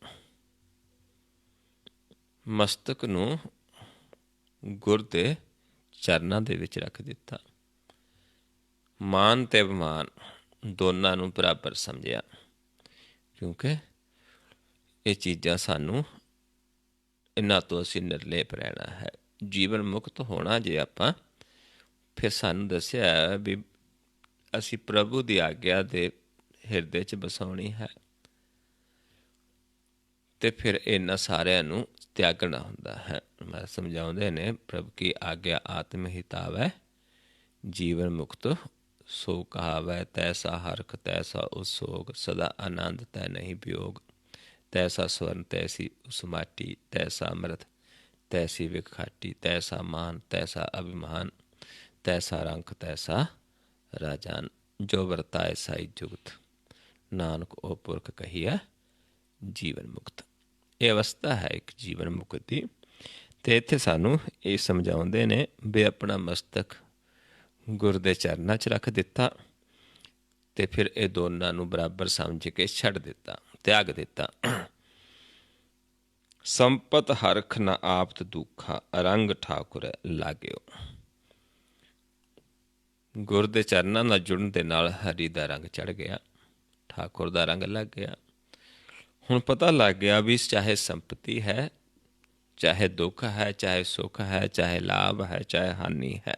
ਮਸਤਕ ਨੂੰ ਗੁਰ ਦੇ ਚਰਨਾਂ ਦੇ ਵਿੱਚ ਰੱਖ ਦਿੱਤਾ। ਮਾਨ ਤੇ ਅਭਿਮਾਨ ਦੋਨਾਂ ਨੂੰ ਬਰਾਬਰ ਸਮਝਿਆ, ਕਿਉਂਕਿ ਇਹ ਚੀਜ਼ਾਂ ਸਾਨੂੰ, ਇਹਨਾਂ ਤੋਂ ਅਸੀਂ ਨਿਰਲੇਪ ਰਹਿਣਾ ਹੈ। ਜੀਵਨ ਮੁਕਤ ਹੋਣਾ ਜੇ ਆਪਾਂ, ਫਿਰ ਸਾਨੂੰ ਦੱਸਿਆ ਵੀ ਅਸੀਂ ਪ੍ਰਭੂ ਦੀ ਆਗਿਆ ਦੇ ਹਿਰਦੇ 'ਚ ਵਸਾਉਣੀ ਹੈ। ਤੇ ਫਿਰ ਇਹਨਾਂ ਸਾਰਿਆਂ ਨੂੰ ਤਿਆਗਣਾ ਹੁੰਦਾ ਹੈ। ਮੈਂ ਸਮਝਾਉਂਦੇ ਨੇ, ਪ੍ਰਭ ਕੀ ਆਗਿਆ ਆਤਮ ਹਿਤਾਵੈ, ਜੀਵਨ ਮੁਕਤ ਸੋ ਕਹਾਵੈ। ਤੈਸਾ ਹਰਖ ਤੈਸਾ ਉਸੋਗ, ਸਦਾ ਆਨੰਦ ਤੈ ਨਹੀਂ ਵਿਯੋਗ। ਤੈਸਾ ਸਵਰਨ ਤੈਸੀ ਉਸ ਮਾਟੀ, ਤੈਸਾ ਅੰਮ੍ਰਿਤ ਤੈਸੀ ਵਿਖਾਟੀ। ਤੈਸਾ ਮਾਨ ਤੈਸਾ ਅਭਿਮਾਨ, ਤੈਸਾ ਰੰਕ ਤੈਸਾ ਰਾਜਾਨ। ਜੋ ਵਰਤਾਏ ਸਾਈ ਜੁਗਤ, ਨਾਨਕ ਉਹ ਪੁਰਖ ਕਹੀਐ ਜੀਵਨ ਮੁਕਤ। ਇਹ ਅਵਸਥਾ ਹੈ ਇੱਕ ਜੀਵਨ ਮੁਕਤ ਦੀ। ਅਤੇ ਇੱਥੇ ਸਾਨੂੰ ਇਹ ਸਮਝਾਉਂਦੇ ਨੇ ਵੀ ਆਪਣਾ ਮਸਤਕ ਗੁਰੂ ਦੇ ਚਰਨਾਂ 'ਚ ਰੱਖ ਦਿੱਤਾ ਅਤੇ ਫਿਰ ਇਹ ਦੋਨਾਂ ਨੂੰ ਬਰਾਬਰ ਸਮਝ ਕੇ ਛੱਡ ਦਿੱਤਾ, ਤਿਆਗ ਦਿੱਤਾ। ਸੰਪਤ ਹਰਖ ਨ ਆਪਤ ਦੁੱਖਾ, ਰੰਗ ਠਾਕੁਰ ਲਾਗਿਓ। ਗੁਰ ਦੇ ਚਰਨਾਂ ਨਾਲ ਜੁੜਨ ਦੇ ਨਾਲ ਹਰੀ ਦਾ ਰੰਗ ਚੜ੍ਹ ਗਿਆ, ਠਾਕੁਰ ਦਾ ਰੰਗ ਲੱਗ ਗਿਆ। ਹੁਣ ਪਤਾ ਲੱਗ ਗਿਆ ਵੀ ਚਾਹੇ ਸੰਪਤੀ ਹੈ, ਚਾਹੇ ਦੁੱਖ ਹੈ, ਚਾਹੇ ਸੁੱਖ ਹੈ, ਚਾਹੇ ਲਾਭ ਹੈ, ਚਾਹੇ ਹਾਨੀ ਹੈ,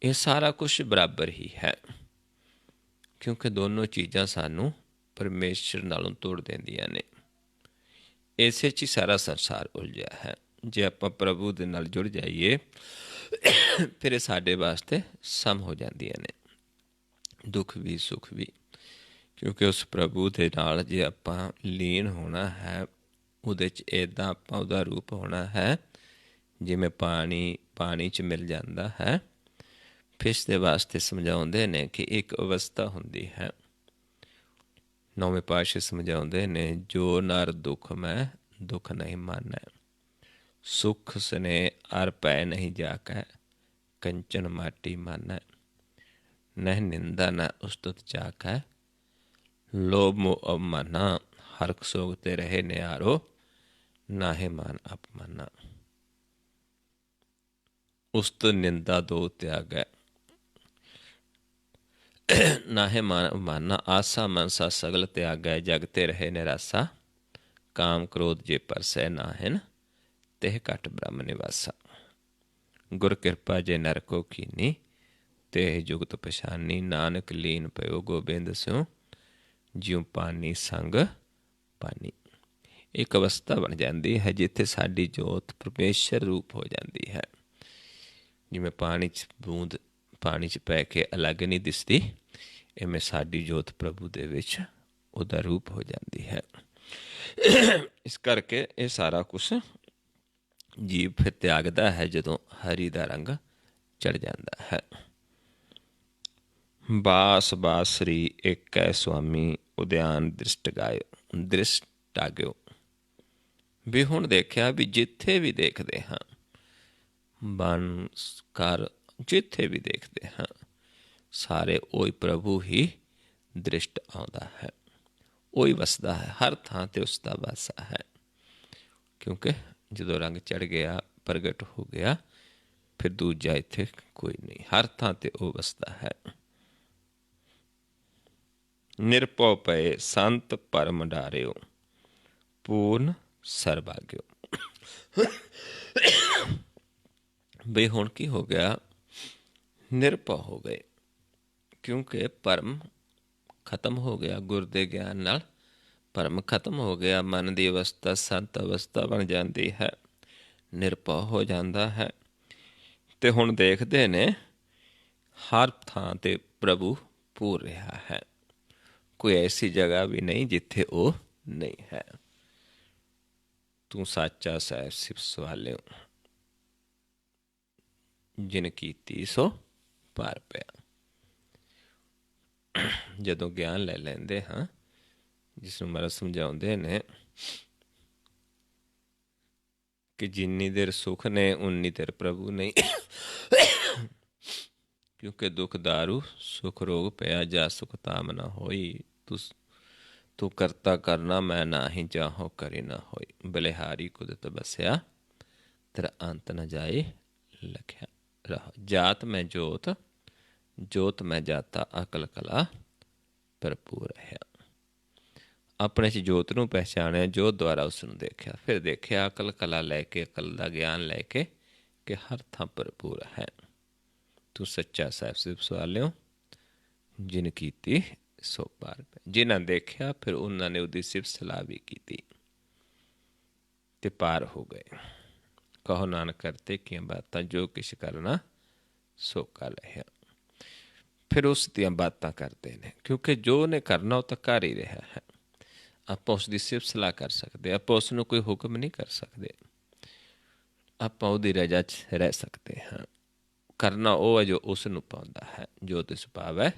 ਇਹ ਸਾਰਾ ਕੁਛ ਬਰਾਬਰ ਹੀ ਹੈ, ਕਿਉਂਕਿ ਦੋਨੋਂ ਚੀਜ਼ਾਂ ਸਾਨੂੰ ਪਰਮੇਸ਼ਰ ਨਾਲੋਂ ਤੋੜ ਦਿੰਦੀਆਂ ਨੇ। ਇਸੇ 'ਚ ਹੀ ਸਾਰਾ ਸੰਸਾਰ ਉਲਝਿਆ ਹੈ। ਜੇ ਆਪਾਂ ਪ੍ਰਭੂ ਦੇ ਨਾਲ ਜੁੜ ਜਾਈਏ ਫਿਰ ਇਹ ਸਾਡੇ ਵਾਸਤੇ ਸਮ ਹੋ ਜਾਂਦੀਆਂ ਨੇ, ਦੁੱਖ ਵੀ ਸੁੱਖ ਵੀ, ਕਿਉਂਕਿ ਉਸ ਪ੍ਰਭੂ ਦੇ ਨਾਲ ਜੇ ਆਪਾਂ ਲੀਨ ਹੋਣਾ ਹੈ, ਉਹਦੇ 'ਚ ਇੱਦਾਂ ਆਪਾਂ ਉਹਦਾ ਰੂਪ ਹੋਣਾ ਹੈ ਜਿਵੇਂ ਪਾਣੀ 'ਚ ਮਿਲ ਜਾਂਦਾ ਹੈ। ਫਿਰ ਇਸ ਦੇ ਵਾਸਤੇ ਸਮਝਾਉਂਦੇ ਨੇ ਕਿ ਇੱਕ ਅਵਸਥਾ ਹੁੰਦੀ ਹੈ। ਨੌਵੇਂ ਪਾਤਸ਼ਾਹ ਸਮਝਾਉਂਦੇ ਨੇ, ਜੋ ਨਰ ਦੁੱਖ ਮੈਂ ਦੁੱਖ ਨਹੀਂ ਮਾਨੈ, ਸੁਖ ਸਨੇ ਅਰ ਪੈ ਨਹੀਂ ਜਾਕੈ, ਕੰਚਨ ਮਾਟੀ ਮਾਨੈ। ਨਹਿ ਨਿੰਦਾ ਨ ਉਸਤਤ ਜਾਕੈ, ਲੋਭ ਮੋਹ ਅਭਮਾਨਾ। ਹਰਖ ਸੋਗ ਤੇ ਰਹੇ ਨਿਆਰੋ, ਨਾਹਿ ਮਾਨ ਅਪਮਾਨਾ। ਉਸਤ ਨਿੰਦਾ ਦੋ ਤਿਆਗੈ, ਨਾਹਿ ਮਾਨ ਅਭਮਾਨਾ। ਆਸਾ ਮਨਸਾ ਸਗਲ ਤਿਆਗੈ, ਜਗ ਤੇ ਰਹੇ ਨਿਰਾਸਾ। ਕਾਮ ਕ੍ਰੋਧ ਜੇ ਪਰਸੈ ਨਾਹਿਨ, ਤਿਹ ਘਟ ਬ੍ਰਹਮ ਨਿਵਾਸਾ। ਗੁਰ ਕਿਰਪਾ ਜੇ ਨਰ ਕੋ ਕੀਨੀ, ਤਿਹ ਜੁਗਤ ਪਛਾਨੀ। ਨਾਨਕ ਲੀਨ ਪਇਓ ਗੋਬਿੰਦ ਸਿਉ, ਜਿਉ ਪਾਨੀ ਸੰਗ ਪਾਨੀ। ਇੱਕ ਅਵਸਥਾ ਬਣ ਜਾਂਦੀ ਹੈ ਜਿੱਥੇ ਸਾਡੀ ਜੋਤ ਪਰਮੇਸ਼ਰ ਰੂਪ ਹੋ ਜਾਂਦੀ ਹੈ। ਜਿਵੇਂ ਪਾਣੀ 'ਚ ਬੂੰਦ ਪਾਣੀ 'ਚ ਪੈ ਕੇ ਅਲੱਗ ਨਹੀਂ ਦਿਸਦੀ, ਇਵੇਂ ਸਾਡੀ ਜੋਤ ਪ੍ਰਭੂ ਦੇ ਵਿੱਚ ਉਹਦਾ ਰੂਪ ਹੋ ਜਾਂਦੀ ਹੈ। ਇਸ ਕਰਕੇ ਇਹ ਸਾਰਾ ਕੁਛ ਜੀਵ ਫਿਰ ਤਿਆਗਦਾ ਹੈ ਜਦੋਂ ਹਰੀ ਦਾ ਰੰਗ ਚੜ੍ਹ ਜਾਂਦਾ ਹੈ। ਬਾਸ ਬਾਸਰੀ ਏਕੈ ਸੁਆਮੀ, ਉਦਿਆਨ ਦ੍ਰਿਸ਼ਟ ਗਾਇਓ ਦ੍ਰਿਸ਼ਟ ਟਾਗਿਓ। ਵੀ ਹੁਣ ਦੇਖਿਆ ਵੀ ਜਿੱਥੇ ਵੀ ਦੇਖਦੇ ਹਾਂ, ਬਨ ਘਰ ਜਿੱਥੇ ਵੀ ਦੇਖਦੇ ਹਾਂ, ਸਾਰੇ ਉਹੀ ਪ੍ਰਭੂ ਹੀ ਦ੍ਰਿਸ਼ਟ ਆਉਂਦਾ ਹੈ, ਉਹੀ ਵਸਦਾ ਹੈ। ਹਰ ਥਾਂ 'ਤੇ ਉਸ ਦਾ ਵਾਸਾ ਹੈ, ਕਿਉਂਕਿ ਜਦੋਂ ਰੰਗ ਚੜ੍ਹ ਗਿਆ, ਪ੍ਰਗਟ ਹੋ ਗਿਆ, ਫਿਰ ਦੂਜਾ ਇੱਥੇ ਕੋਈ ਨਹੀਂ। ਹਰ ਥਾਂ 'ਤੇ ਉਹ ਵਸਦਾ ਹੈ। ਨਿਰਭਉ ਪਏ ਸੰਤ ਭਰਮ ਡਾਰਿਓ, ਪੂਰਨ ਸਰਬਾਗਿਓ। ਬਈ ਹੁਣ ਕੀ ਹੋ ਗਿਆ, ਨਿਰਭਉ ਹੋ ਗਏ, ਕਿਉਂਕਿ ਭਰਮ ਖਤਮ ਹੋ ਗਿਆ। ਗੁਰ ਦੇ ਗਿਆਨ ਨਾਲ ਭਰਮ ਖਤਮ ਹੋ ਗਿਆ। ਮਨ ਦੀ ਅਵਸਥਾ ਸੰਤ ਅਵਸਥਾ ਬਣ ਜਾਂਦੀ ਹੈ, ਨਿਰਭਉ ਹੋ ਜਾਂਦਾ ਹੈ। ਅਤੇ ਹੁਣ ਦੇਖਦੇ ਨੇ ਹਰ ਥਾਂ 'ਤੇ ਪ੍ਰਭੂ ਪੂਰ ਰਿਹਾ ਹੈ। ਕੋਈ ਐਸੀ ਜਗ੍ਹਾ ਵੀ ਨਹੀਂ ਜਿੱਥੇ ਉਹ ਨਹੀਂ ਹੈ। ਤੂੰ ਸਾਚਾ ਸਾਹਿਬ ਸਿਫਤ ਸਵਾਲਿਓ, ਜਿਨ ਕੀਤੀ ਸੋ ਭਾਰ ਪਿਆ। ਜਦੋਂ ਗਿਆਨ ਲੈ ਲੈਂਦੇ ਹਾਂ, ਜਿਸ ਨੂੰ ਮਹਾਰਾਜ ਸਮਝਾਉਂਦੇ ਨੇ ਕਿ ਜਿੰਨੀ ਦੇਰ ਸੁੱਖ ਨੇ ਉਨੀ ਦੇਰ ਪ੍ਰਭੂ ਨਹੀਂ, ਕਿਉਂਕਿ ਦੁੱਖ ਦਾਰੂ ਸੁਖ ਰੋਗ ਪਿਆ, ਜਾ ਸੁਖ ਤਾਮ ਨਾ ਹੋਈ। ਤੂੰ ਕਰਤਾ ਕਰਨਾ ਮੈਂ ਨਾਹੀ, ਜਾਹੋ ਕਰੇ ਨਾ ਹੋਈ। ਬਲਿਹਾਰੀ ਕੁਦਰਤ ਬਸਿਆ, ਤੇਰਾ ਅੰਤ ਨਾ ਜਾਏ ਲਖਿਆ ਰਹਾ। ਜਾਤ ਮੈਂ ਜੋਤ, ਜੋਤ ਮੈਂ ਜਾਤਾ, ਅਕਲ ਕਲਾ ਭਰਪੂਰ ਹੈ। ਆਪਣੇ 'ਚ ਜੋਤ ਨੂੰ ਪਹਿਚਾਣਿਆ, ਜੋਤ ਦੁਆਰਾ ਉਸ ਨੂੰ ਦੇਖਿਆ, ਫਿਰ ਦੇਖਿਆ ਅਕਲ ਕਲਾ ਲੈ ਕੇ, ਅਕਲ ਦਾ ਗਿਆਨ ਲੈ ਕੇ, ਕਿ ਹਰ ਥਾਂ ਭਰਪੂਰ ਹੈ। ਤੂੰ ਸੱਚਾ ਸਾਹਿਬ ਸਿਫਤ ਸਵਾਲਿਓ, ਜਿਨ ਕੀਤੀ ਸੋ ਭਾਰ ਪਿਆ। ਜਿਨ੍ਹਾਂ ਦੇਖਿਆ ਫਿਰ ਉਹਨਾਂ ਨੇ ਉਹਦੀ ਸਿਫਤ ਸਲਾਹ ਵੀ ਕੀਤੀ। ਤੇ ਪਾਰ ਹੋ ਗਏ। ਕਹੋ ਨਾਨਕ ਕਰਤੇ ਕੀਆਂ ਬਾਤਾਂ, ਜੋ ਕਿਛ ਕਰਨਾ ਸੋ ਕਰ ਲਿਆ। ਫਿਰ ਉਸ ਦੀਆਂ ਬਾਤਾਂ ਕਰਦੇ ਨੇ, ਕਿਉਂਕਿ ਜੋ ਉਹਨੇ ਕਰਨਾ ਉਹ ਤਾਂ ਕਰ ਹੀ ਰਿਹਾ ਹੈ। ਆਪਾਂ ਉਸ ਦੀ ਸਿਫਤ ਸਲਾਹ ਕਰ ਸਕਦੇ, ਆਪਾਂ ਉਸ ਨੂੰ ਕੋਈ ਹੁਕਮ ਨਹੀਂ ਕਰ ਸਕਦੇ, ਆਪਾਂ ਉਹਦੀ ਰਜਾ 'ਚ ਰਹਿ ਸਕਦੇ ਹਾਂ। ਕਰਨਾ ਉਹ ਹੈ ਜੋ ਉਸ ਨੂੰ ਪਾਉਂਦਾ ਹੈ। ਜੋ ਤਿਸ ਪਾਵੈ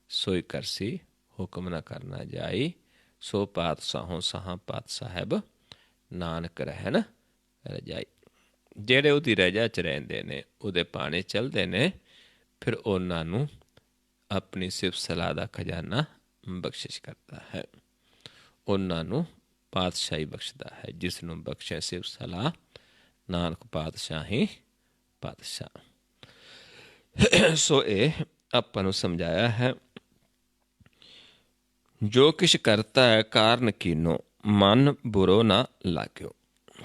ਸੋਈ ਕਰਸੀ, ਹੁਕਮ ਨਾ ਕਰਨਾ ਜਾਈ, ਸੋ ਪਾਤਸ਼ਾਹੋਂ ਸਾਹਾਂ ਪਾਤ ਸਾਹਿਬ, ਨਾਨਕ ਰਹਿਣ ਰਜਾਈ। ਜਿਹੜੇ ਉਹਦੀ ਰਜਾ 'ਚ ਰਹਿੰਦੇ ਨੇ, ਉਹਦੇ ਭਾਣੇ ਚੱਲਦੇ ਨੇ, ਫਿਰ ਉਹਨਾਂ ਨੂੰ ਆਪਣੀ ਸਿਫਤ ਸਲਾਹ ਦਾ ਖਜ਼ਾਨਾ ਬਖਸ਼ਿਸ਼ ਕਰਦਾ ਹੈ, ਉਹਨਾਂ ਨੂੰ ਪਾਤਸ਼ਾਹੀ ਬਖਸ਼ਦਾ ਹੈ। ਜਿਸ ਨੂੰ ਬਖਸ਼ੇ ਸਿਫਤ ਸਲਾਹ, ਨਾਨਕ ਪਾਤਸ਼ਾਹੀ ਪਾਤਸ਼ਾਹ। ਸੋ ਇਹ ਆਪਾਂ ਨੂੰ ਸਮਝਾਇਆ ਹੈ, ਜੋ ਕਿਛ ਕਰਤਾ ਹੈ ਕਾਰਨ ਕੀਨੋ, ਮਨ ਬੁਰੋ ਨਾ ਲਾਗਿਓ।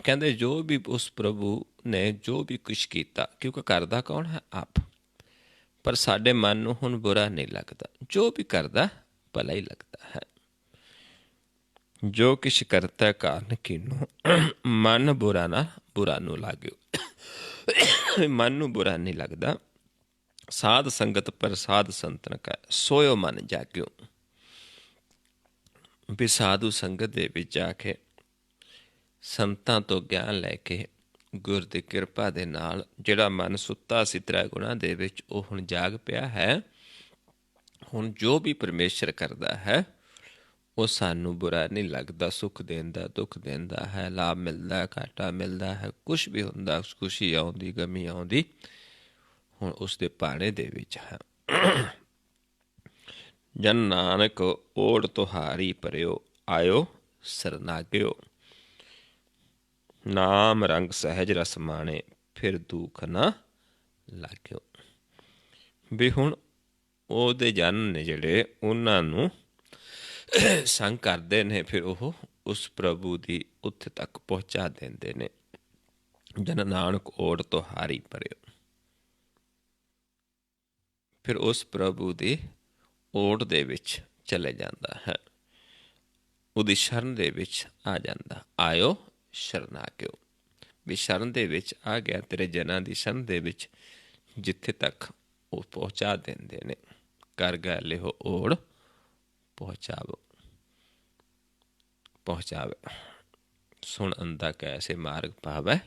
ਕਹਿੰਦੇ ਜੋ ਵੀ ਉਸ ਪ੍ਰਭੂ ਨੇ ਜੋ ਵੀ ਕੁਛ ਕੀਤਾ, ਕਿਉਂਕਿ ਕਰਦਾ ਕੌਣ ਹੈ? ਆਪ। ਪਰ ਸਾਡੇ ਮਨ ਨੂੰ ਹੁਣ ਬੁਰਾ ਨਹੀਂ ਲੱਗਦਾ, ਜੋ ਵੀ ਕਰਦਾ ਭਲਾ ਹੀ ਲੱਗਦਾ ਹੈ। ਜੋ ਕਿਛ ਕਰਤਾ ਕਾਰਨ ਕੀਨੋ, ਮਨ ਬੁਰਾ ਨੂੰ ਲਾਗਿਓ। ਮਨ ਨੂੰ ਬੁਰਾ ਨਹੀਂ ਲੱਗਦਾ। ਸਾਧ ਸੰਗਤ ਪ੍ਰਸਾਦ ਸੰਤਨ ਕਾ, ਸੋਇਓ ਮਨ ਜਾਗਿਓ। ਵੀ ਸਾਧੂ ਸੰਗਤ ਦੇ ਵਿੱਚ ਜਾ ਕੇ, ਸੰਤਾਂ ਤੋਂ ਗਿਆਨ ਲੈ ਕੇ, ਗੁਰ ਦੀ ਕਿਰਪਾ ਦੇ ਨਾਲ ਜਿਹੜਾ ਮਨ ਸੁੱਤਾ ਸੀ ਤ੍ਰੈ ਗੁਣਾਂ ਦੇ ਵਿੱਚ, ਉਹ ਹੁਣ ਜਾਗ ਪਿਆ ਹੈ। ਹੁਣ ਜੋ ਵੀ ਪਰਮੇਸ਼ਰ ਕਰਦਾ ਹੈ ਉਹ ਸਾਨੂੰ ਬੁਰਾ ਨਹੀਂ ਲੱਗਦਾ। ਸੁੱਖ ਦਿੰਦਾ, ਦੁੱਖ ਦਿੰਦਾ ਹੈ, ਲਾਭ ਮਿਲਦਾ, ਘਾਟਾ ਮਿਲਦਾ ਹੈ, ਕੁਛ ਵੀ ਹੁੰਦਾ, ਖੁਸ਼ੀ ਆਉਂਦੀ, ਗਮੀ ਆਉਂਦੀ, ਹੁਣ ਉਸ ਦੇ ਭਾਣੇ ਦੇ ਵਿੱਚ ਹੈ। ਜਨ ਨਾਨਕ ਓੜ ਤੁਹਾਰੀ ਭਰਿਓ, ਆਇਓ ਸਰਨਾਗਿਓ। ਨਾਮ ਰੰਗ ਸਹਿਜ ਰਸ ਮਾਣੇ, ਫਿਰ ਦੁੱਖ ਨਾ ਲਾਗਿਓ। ਵੀ ਹੁਣ ਉਹਦੇ ਜਨ ਨੇ ਜਿਹੜੇ, ਉਹਨਾਂ ਨੂੰ ਸੰਗ ਕਰਦੇ ਨੇ, ਫਿਰ ਉਹ ਉਸ ਪ੍ਰਭੂ ਦੀ ਉੱਥੇ ਤੱਕ ਪਹੁੰਚਾ ਦਿੰਦੇ ਨੇ। ਜਨ ਨਾਨਕ ਓੜ ਤੁਹਾਰੀ ਭਰਿਓ, ਫਿਰ ਉਸ ਪ੍ਰਭੂ ਦੀ ਓੜ ਦੇ ਵਿੱਚ ਚਲੇ ਜਾਂਦਾ ਹੈ, ਉਹਦੀ ਸ਼ਰਨ ਦੇ ਵਿੱਚ ਆ ਜਾਂਦਾ। ਆਇਓ ਸ਼ਰਨਾਗਿਓ, ਵੀ ਸ਼ਰਨ ਦੇ ਵਿੱਚ ਆ ਗਿਆ, ਤੇਰੇ ਜਨਾਂ ਦੀ ਸ਼ਰਨ ਦੇ ਵਿੱਚ, ਜਿੱਥੇ ਤੱਕ ਉਹ ਪਹੁੰਚਾ ਦਿੰਦੇ ਨੇ। ਕਰ ਗਏ ਲਿਹੋ ਓੜ ਪਹੁੰਚਾਵੇ, ਸੁਣ ਅੰਧਾ ਕੈਸੇ ਮਾਰਗ ਪਾਵੈ,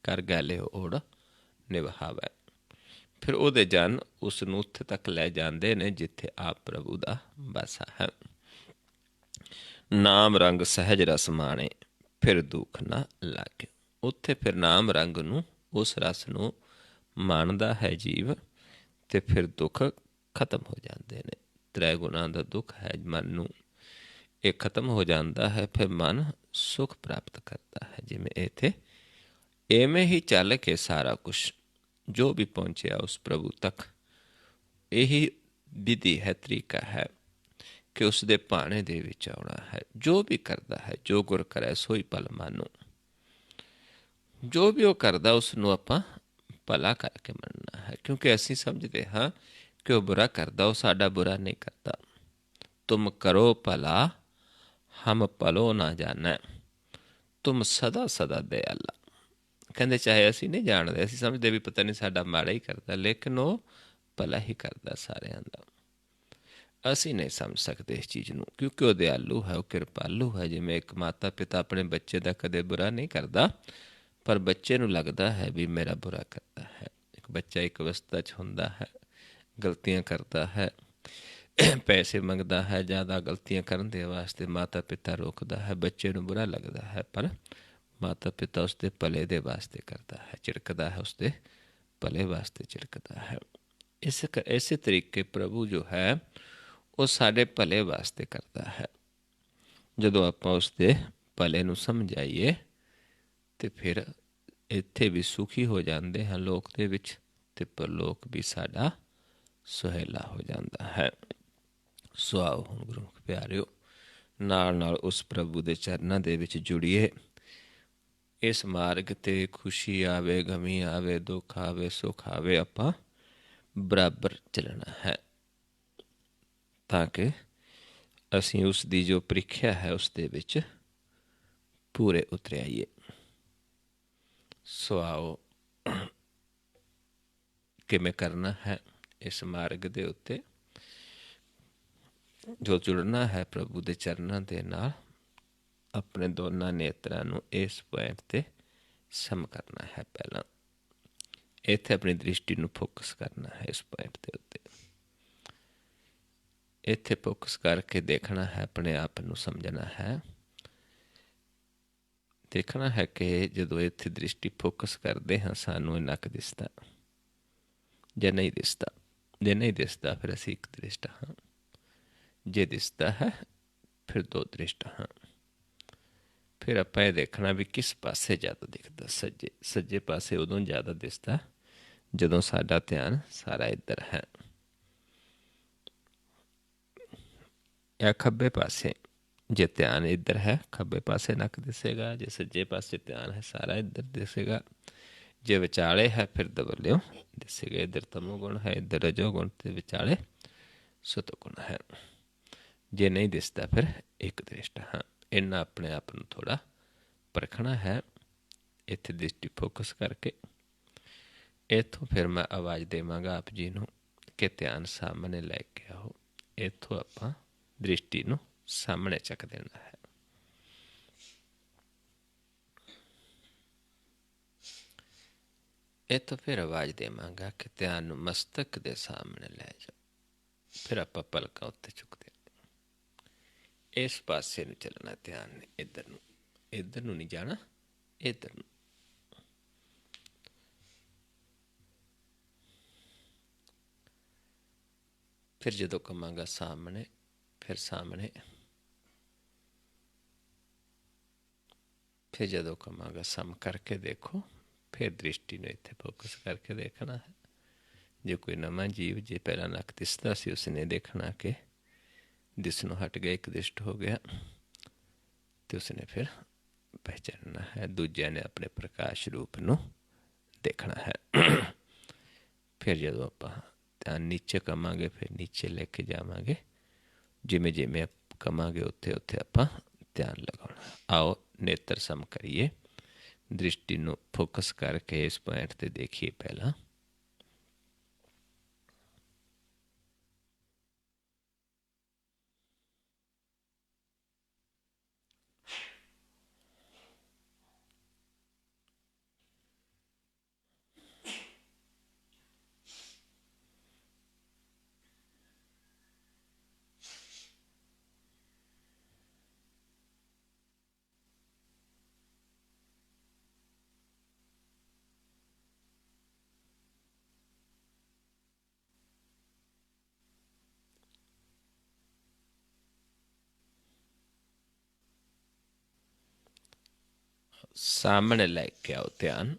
ਕਰ ਗਏ ਲਿਹੋ ਓੜ ਨਿਭਾਵੈ। ਫਿਰ ਉਹਦੇ ਜਨ ਉਸ ਨੂੰ ਉੱਥੇ ਤੱਕ ਲੈ ਜਾਂਦੇ ਨੇ ਜਿੱਥੇ ਆਪ ਪ੍ਰਭੂ ਦਾ ਵਾਸਾ ਹੈ। ਨਾਮ ਰੰਗ ਸਹਿਜ ਰਸ ਮਾਣੇ, ਫਿਰ ਦੁੱਖ ਨਾ ਲਾਗੇ। ਉੱਥੇ ਫਿਰ ਨਾਮ ਰੰਗ ਨੂੰ, ਉਸ ਰਸ ਨੂੰ ਮਾਣਦਾ ਹੈ ਜੀਵ, ਤੇ ਫਿਰ ਦੁੱਖ ਖਤਮ ਹੋ ਜਾਂਦੇ ਨੇ। ਤ੍ਰੈ ਗੁਣਾਂ ਦਾ ਦੁੱਖ ਹੈ ਮਨ ਨੂੰ, ਇਹ ਖਤਮ ਹੋ ਜਾਂਦਾ ਹੈ। ਫਿਰ ਮਨ ਸੁੱਖ ਪ੍ਰਾਪਤ ਕਰਦਾ ਹੈ। ਜਿਵੇਂ ਇੱਥੇ ਇਵੇਂ ਹੀ ਚੱਲ ਕੇ ਸਾਰਾ ਕੁਛ ਜੋ ਵੀ ਪਹੁੰਚਿਆ ਉਸ ਪ੍ਰਭੂ ਤੱਕ, ਇਹੀ ਵਿਧੀ ਹੈ, ਤਰੀਕਾ ਹੈ ਕਿ ਉਸ ਦੇ ਭਾਣੇ ਦੇ ਵਿੱਚ ਆਉਣਾ ਹੈ। ਜੋ ਵੀ ਕਰਦਾ ਹੈ, ਜੋ ਗੁਰ ਕਰੇ ਸੋਈ ਭਲ ਮਾਨੋ। ਜੋ ਵੀ ਉਹ ਕਰਦਾ ਉਸ ਨੂੰ ਆਪਾਂ ਭਲਾ ਕਰਕੇ ਮੰਨਣਾ ਹੈ, ਕਿਉਂਕਿ ਅਸੀਂ ਸਮਝਦੇ ਹਾਂ ਕਿ ਉਹ ਬੁਰਾ ਕਰਦਾ, ਉਹ ਸਾਡਾ ਬੁਰਾ ਨਹੀਂ ਕਰਦਾ। ਤੁਮ ਕਰੋ ਭਲਾ ਹਮ ਭਲੋ ਨਾ ਜਾਣੈ, ਤੁਮ ਸਦਾ ਸਦਾ ਦਇਆਲਾ। ਕਹਿੰਦੇ ਚਾਹੇ ਅਸੀਂ ਨਹੀਂ ਜਾਣਦੇ, ਅਸੀਂ ਸਮਝਦੇ ਵੀ ਪਤਾ ਨਹੀਂ ਸਾਡਾ ਮਾੜਾ ਹੀ ਕਰਦਾ, ਲੇਕਿਨ ਉਹ ਭਲਾ ਹੀ ਕਰਦਾ ਸਾਰਿਆਂ ਦਾ। ਅਸੀਂ ਨਹੀਂ ਸਮਝ ਸਕਦੇ ਇਸ ਚੀਜ਼ ਨੂੰ, ਕਿਉਂਕਿ ਉਹ ਦਿਆਲੂ ਹੈ, ਉਹ ਕਿਰਪਾਲੂ ਹੈ। ਜਿਵੇਂ ਇੱਕ ਮਾਤਾ ਪਿਤਾ ਆਪਣੇ ਬੱਚੇ ਦਾ ਕਦੇ ਬੁਰਾ ਨਹੀਂ ਕਰਦਾ, ਪਰ ਬੱਚੇ ਨੂੰ ਲੱਗਦਾ ਹੈ ਵੀ ਮੇਰਾ ਬੁਰਾ ਕਰਦਾ ਹੈ। ਇੱਕ ਬੱਚਾ ਇੱਕ ਅਵਸਥਾ 'ਚ ਹੁੰਦਾ ਹੈ, ਗਲਤੀਆਂ ਕਰਦਾ ਹੈ, ਪੈਸੇ ਮੰਗਦਾ ਹੈ, ਜ਼ਿਆਦਾ ਗਲਤੀਆਂ ਕਰਨ ਦੇ ਵਾਸਤੇ ਮਾਤਾ ਪਿਤਾ ਰੋਕਦਾ ਹੈ, ਬੱਚੇ ਨੂੰ ਬੁਰਾ ਲੱਗਦਾ ਹੈ, ਪਰ ਮਾਤਾ ਪਿਤਾ ਉਸਦੇ ਭਲੇ ਦੇ ਵਾਸਤੇ ਕਰਦਾ ਹੈ, ਝਿੜਕਦਾ ਹੈ, ਉਸਦੇ ਭਲੇ ਵਾਸਤੇ ਝਿੜਕਦਾ ਹੈ। ਇਸੇ ਤਰੀਕੇ ਪ੍ਰਭੂ ਜੋ ਹੈ ਉਹ ਸਾਡੇ ਭਲੇ ਵਾਸਤੇ ਕਰਦਾ ਹੈ। ਜਦੋਂ ਆਪਾਂ ਉਸਦੇ ਭਲੇ ਨੂੰ ਸਮਝਾਈਏ ਤੇ ਫਿਰ ਇੱਥੇ ਵੀ ਸੁਖੀ ਹੋ ਜਾਂਦੇ ਹਾਂ ਲੋਕ ਦੇ ਵਿੱਚ, ਤੇ ਪਰਲੋਕ ਵੀ ਸਾਡਾ ਸੁਹੇਲਾ ਹੋ ਜਾਂਦਾ ਹੈ। ਸੋ ਆਓ ਹੁਣ ਗੁਰੂ ਪਿਆਰਿਓ, ਨਾਲ ਨਾਲ ਉਸ ਪ੍ਰਭੂ ਦੇ ਚਰਨਾਂ ਦੇ ਵਿੱਚ ਜੁੜੀਏ। ਇਸ ਮਾਰਗ 'ਤੇ ਖੁਸ਼ੀ ਆਵੇ, ਗਮੀ ਆਵੇ, ਦੁੱਖ ਆਵੇ, ਸੁੱਖ ਆਵੇ, ਆਪਾਂ ਬਰਾਬਰ ਚੱਲਣਾ ਹੈ, ਤਾਂ ਕਿ ਅਸੀਂ ਉਸ ਦੀ ਜੋ ਪ੍ਰੀਖਿਆ ਹੈ ਉਸ ਦੇ ਵਿੱਚ ਪੂਰੇ ਉਤਰ ਆਈਏ। ਸੋ ਆਓ ਕਿਵੇਂ ਕਰਨਾ ਹੈ ਇਸ ਮਾਰਗ ਦੇ ਉੱਤੇ ਜੋ ਜੁੜਨਾ ਹੈ ਪ੍ਰਭੂ ਦੇ ਚਰਨਾਂ ਦੇ ਨਾਲ, ਆਪਣੇ ਦੋਨਾਂ ਨੇਤਰਾਂ ਨੂੰ ਇਸ ਪੁਆਇੰਟ ਤੇ ਸਮ ਕਰਨਾ ਹੈ। ਪਹਿਲਾਂ ਇੱਥੇ ਆਪਣੀ ਦ੍ਰਿਸ਼ਟੀ ਨੂੰ ਫੋਕਸ ਕਰਨਾ ਹੈ ਇਸ ਪੁਆਇੰਟ ਦੇ ਉੱਤੇ। ਇੱਥੇ ਫੋਕਸ ਕਰਕੇ ਦੇਖਣਾ ਹੈ, ਆਪਣੇ ਆਪ ਨੂੰ ਸਮਝਣਾ ਹੈ। ਦੇਖਣਾ ਹੈ ਕਿ ਜਦੋਂ ਇੱਥੇ ਦ੍ਰਿਸ਼ਟੀ ਫੋਕਸ ਕਰਦੇ ਹਾਂ ਸਾਨੂੰ ਇੰਨਾ ਕੁ ਦਿਸਦਾ ਜਾਂ ਨਹੀਂ ਦਿਸਦਾ। ਜੇ ਨਹੀਂ ਦਿਸਦਾ ਫਿਰ ਅਸੀਂ ਇੱਕ ਦ੍ਰਿਸ਼ਟ ਹਾਂ, ਜੇ ਦਿਸਦਾ ਹੈ ਫਿਰ ਦੋ ਦ੍ਰਿਸ਼ਟ ਹਾਂ। ਫਿਰ ਆਪਾਂ ਇਹ ਦੇਖਣਾ ਵੀ ਕਿਸ ਪਾਸੇ ਜ਼ਿਆਦਾ ਦਿਖਦਾ। ਸੱਜੇ ਪਾਸੇ ਉਦੋਂ ਜ਼ਿਆਦਾ ਦਿਸਦਾ ਜਦੋਂ ਸਾਡਾ ਧਿਆਨ ਸਾਰਾ ਇੱਧਰ ਹੈ, ਜਾਂ ਖੱਬੇ ਪਾਸੇ ਜੇ ਧਿਆਨ ਇੱਧਰ ਹੈ ਖੱਬੇ ਪਾਸੇ ਨੱਕ ਦਿਸੇਗਾ, ਜੇ ਸੱਜੇ ਪਾਸੇ ਧਿਆਨ ਹੈ ਸਾਰਾ ਇੱਧਰ ਦਿਸੇਗਾ, ਜੇ ਵਿਚਾਲੇ ਹੈ ਫਿਰ ਦਬਲਿਓ ਦਿਸੇਗਾ। ਇੱਧਰ ਤਮੋ ਗੁਣ ਹੈ, ਇੱਧਰ ਰਜੋ ਗੁਣ, ਤੇ ਵਿਚਾਲੇ ਸਤੋ ਗੁਣ ਹੈ। ਜੇ ਨਹੀਂ ਦਿਸਦਾ ਫਿਰ ਇੱਕ ਦ੍ਰਿਸ਼ਟ ਹਾਂ। ਇੰਨਾ ਆਪਣੇ ਆਪ ਨੂੰ ਥੋੜ੍ਹਾ ਪਰਖਣਾ ਹੈ ਇੱਥੇ ਦ੍ਰਿਸ਼ਟੀ ਫੋਕਸ ਕਰਕੇ। ਇੱਥੋਂ ਫਿਰ ਮੈਂ ਆਵਾਜ਼ ਦੇਵਾਂਗਾ ਆਪ ਜੀ ਨੂੰ ਕਿ ਧਿਆਨ ਸਾਹਮਣੇ ਲੈ ਕੇ ਆਓ। ਇੱਥੋਂ ਆਪਾਂ ਦ੍ਰਿਸ਼ਟੀ ਨੂੰ ਸਾਹਮਣੇ ਚੱਕ ਦੇਣਾ ਹੈ। ਇੱਥੋਂ ਫਿਰ ਆਵਾਜ਼ ਦੇਵਾਂਗਾ ਕਿ ਧਿਆਨ ਨੂੰ ਮਸਤਕ ਦੇ ਸਾਹਮਣੇ ਲੈ ਜਾਓ। ਫਿਰ ਆਪਾਂ ਪਲਕਾਂ ਉੱਤੇ ਚੁੱਕਦੇ ਇਸ ਪਾਸੇ ਨੂੰ ਚੱਲਣਾ ਧਿਆਨ ਨੇ, ਇੱਧਰ ਨੂੰ ਨਹੀਂ ਜਾਣਾ, ਇੱਧਰ ਨੂੰ। ਫਿਰ ਜਦੋਂ ਕਵਾਂਗਾ ਸਾਹਮਣੇ, ਫਿਰ ਸਾਹਮਣੇ। ਫਿਰ ਜਦੋਂ ਕਵਾਂਗਾ ਸਮ ਕਰਕੇ ਦੇਖੋ, ਫਿਰ ਦ੍ਰਿਸ਼ਟੀ ਨੂੰ ਇੱਥੇ ਫੋਕਸ ਕਰਕੇ ਦੇਖਣਾ ਹੈ। ਜੇ ਕੋਈ ਨਵਾਂ ਜੀਵ, ਜੇ ਪਹਿਲਾਂ ਨੱਕ ਦਿਸਦਾ ਸੀ, ਉਸਨੇ ਦੇਖਣਾ ਕਿ ਦਿਸਣੋਂ ਹਟ ਗਿਆ, ਇੱਕ ਦ੍ਰਿਸ਼ਟ ਹੋ ਗਿਆ, ਤੇ ਉਸਨੇ ਫਿਰ ਪਹਿਚਾਨਣਾ ਹੈ। ਦੂਜਿਆਂ ਨੇ ਆਪਣੇ ਪ੍ਰਕਾਸ਼ ਰੂਪ ਨੂੰ ਦੇਖਣਾ ਹੈ। ਫਿਰ ਜਦੋਂ ਆਪਾਂ ਧਿਆਨ ਨੀਚੇ ਕਵਾਂਗੇ ਫਿਰ ਨੀਚੇ ਲੈ ਕੇ ਜਾਵਾਂਗੇ, ਜਿਵੇਂ ਜਿਵੇਂ ਕਵਾਂਗੇ ਉੱਥੇ ਉੱਥੇ ਆਪਾਂ ਧਿਆਨ ਲਗਾਉਣਾ। ਆਓ ਨੇਤਰ ਸਮ ਕਰੀਏ, ਦ੍ਰਿਸ਼ਟੀ ਨੂੰ ਫੋਕਸ ਕਰਕੇ ਇਸ ਪੁਆਇੰਟ ਤੇ ਦੇਖੀਏ। ਪਹਿਲਾਂ ਸਾਹਮਣੇ ਲੈ ਕੇ ਆਓ ਧਿਆਨ।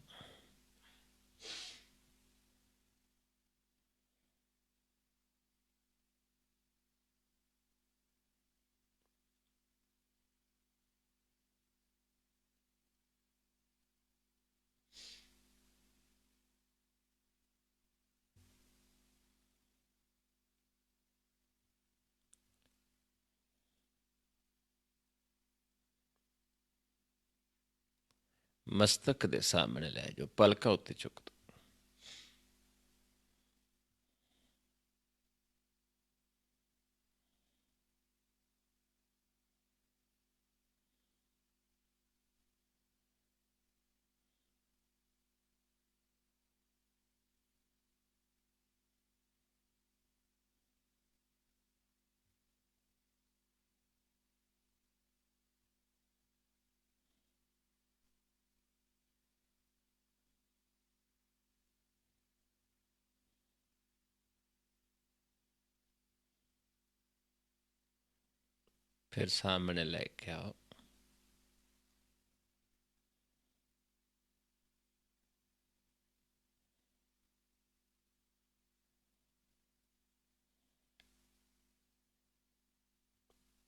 ਮਸਤਕ ਦੇ ਸਾਹਮਣੇ ਲੈ ਜਾਓ, ਪਲਕਾਂ ਉੱਤੇ ਚੁੱਕ ਦਿਓ। फिर सामने लेके आओ।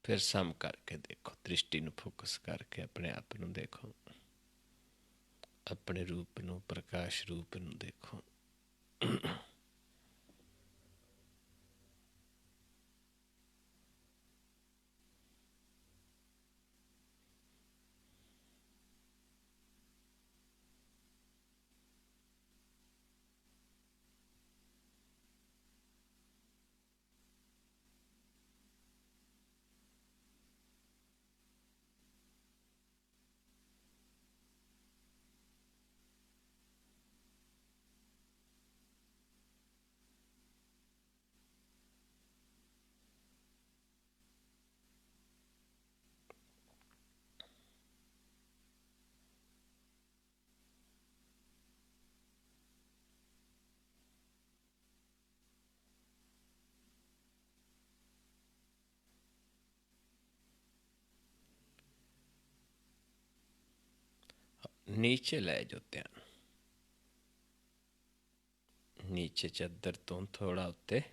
फिर सम करके देखो, दृष्टि ਨੂੰ फोकस करके अपने आप ਨੂੰ देखो, अपने रूप ਨੂੰ, प्रकाश रूप ਨੂੰ देखो। नीचे लै जो ध्यान। नीचे चादर तो थोड़ा उत्ते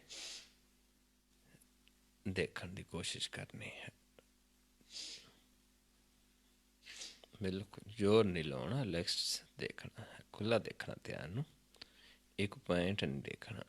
देखने की कोशिश करनी है। बिल्कुल जोर नहीं लाना, लिक्स देखना है, खुला देखना ध्यान, एक पॉइंट नहीं देखना।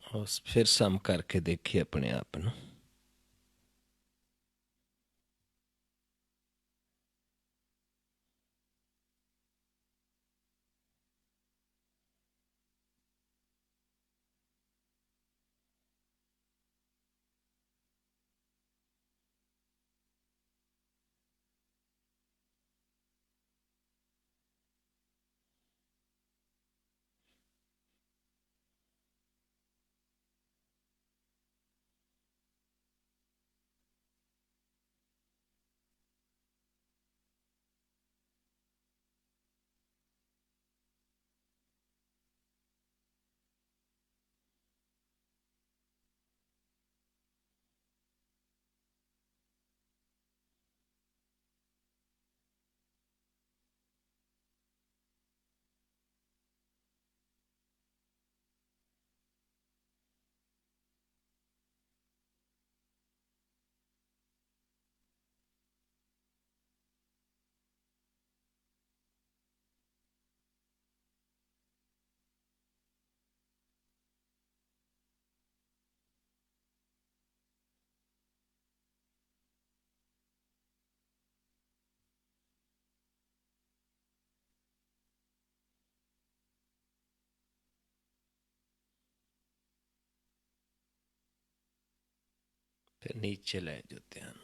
और फिर सम करके देखिए अपने आप न। फिर नीचे लै जो ध्यान।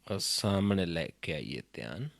और सामने लेके आइए ध्यान।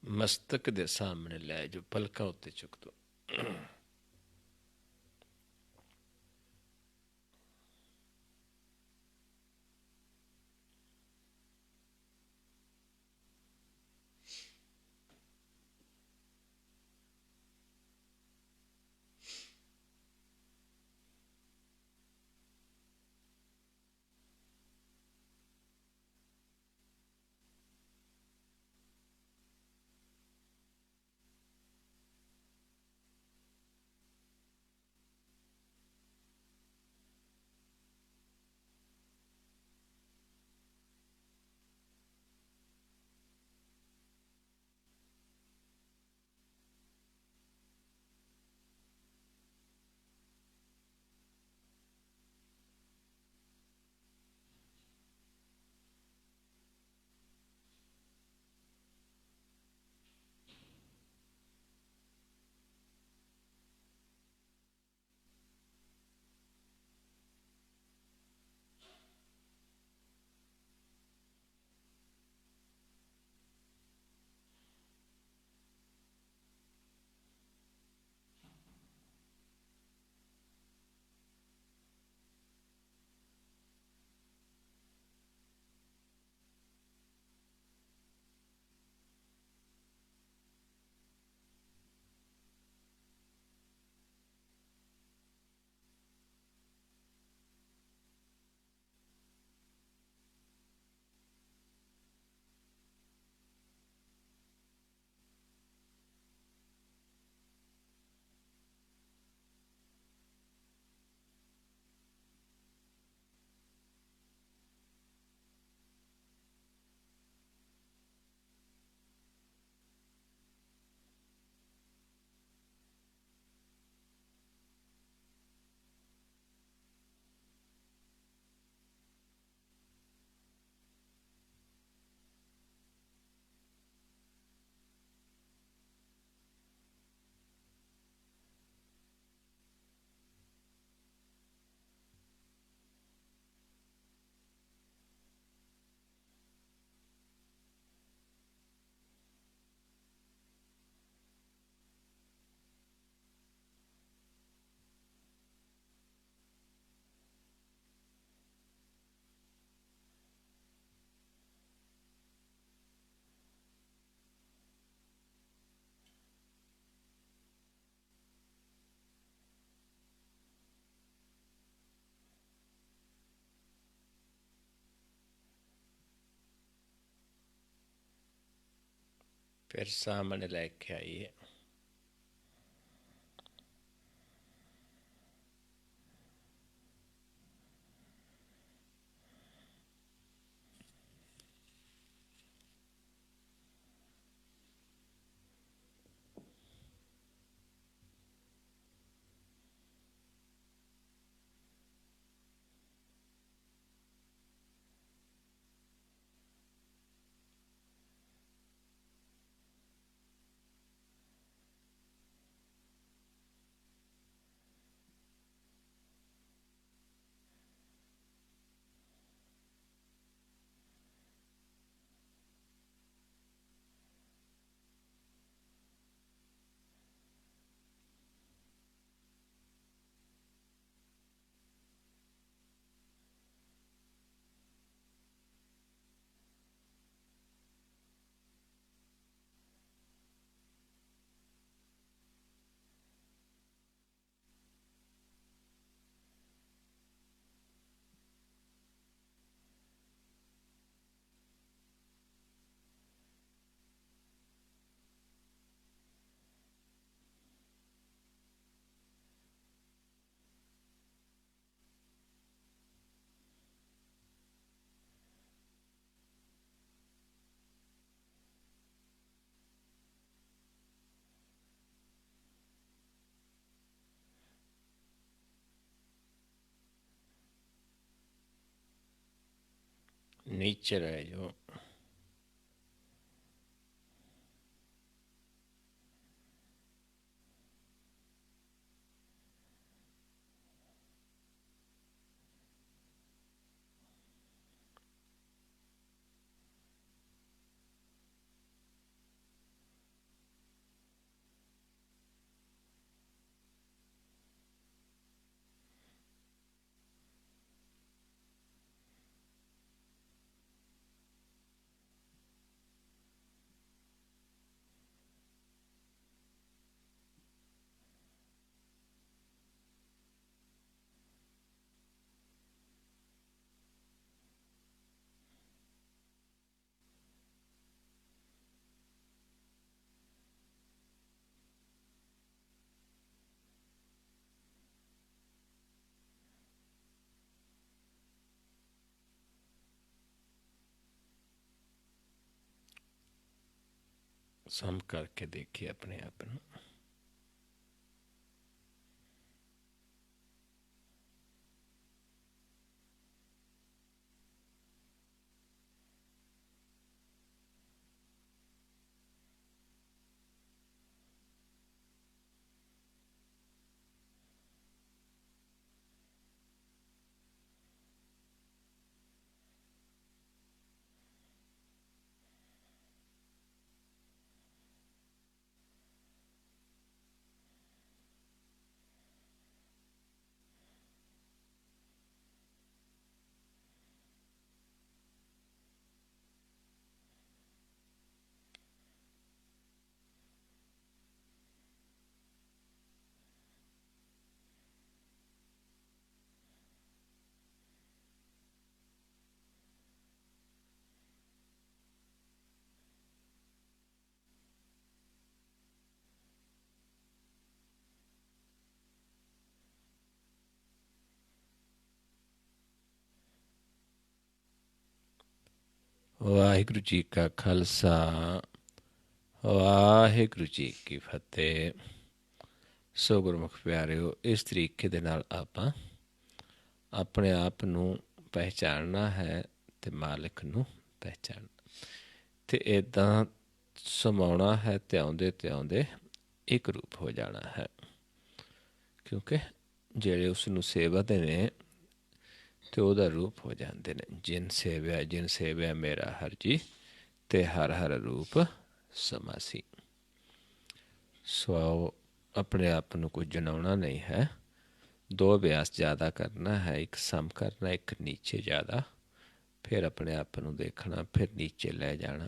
मस्तक दे सामने लै जो पलका उत्ते चुक दो। ਫਿਰ ਸਾਹਮਣੇ ਲੈ ਕੇ ਆਈਏ। नीचे रह जाओ। सम करके देखिए अपने आप ਨੂੰ। ਵਾਹਿਗੁਰੂ ਜੀ ਕਾ ਖਾਲਸਾ, ਵਾਹਿਗੁਰੂ ਜੀ ਕੀ ਫਤਿਹ। ਸੋ ਗੁਰਮੁਖ ਪਿਆਰਿਓ, ਇਸ ਤਰੀਕੇ ਦੇ ਨਾਲ ਆਪਾਂ ਆਪਣੇ ਆਪ ਨੂੰ ਪਹਿਚਾਨਣਾ ਹੈ ਅਤੇ ਮਾਲਕ ਨੂੰ ਪਹਿਚਾਨਣਾ, ਅਤੇ ਇੱਦਾਂ ਸਮਾਉਣਾ ਹੈ ਅਤੇ ਆਉਂਦੇ ਤਿਆਉਂਦੇ ਇੱਕ ਰੂਪ ਹੋ ਜਾਣਾ ਹੈ। ਕਿਉਂਕਿ ਜਿਹੜੇ ਉਸ ਨੂੰ ਸੇਵਦੇ ਨੇ ਅਤੇ ਉਹਦਾ ਰੂਪ ਹੋ ਜਾਂਦੇ ਨੇ। ਜਿਨ ਸੇਵਿਆ ਮੇਰਾ ਹਰ ਜੀ, ਅਤੇ ਹਰ ਹਰ ਰੂਪ ਸਮਾਸੀ। ਸੋ ਆਪਣੇ ਆਪ ਨੂੰ ਕੁਝ ਜਣਾਉਣਾ ਨਹੀਂ ਹੈ। ਦੋ ਅਭਿਆਸ ਜ਼ਿਆਦਾ ਕਰਨਾ ਹੈ, ਇੱਕ ਸਮ ਕਰਨਾ, ਇੱਕ ਨੀਚੇ ਜ਼ਿਆਦਾ। ਫਿਰ ਆਪਣੇ ਆਪ ਨੂੰ ਦੇਖਣਾ, ਫਿਰ ਨੀਚੇ ਲੈ ਜਾਣਾ,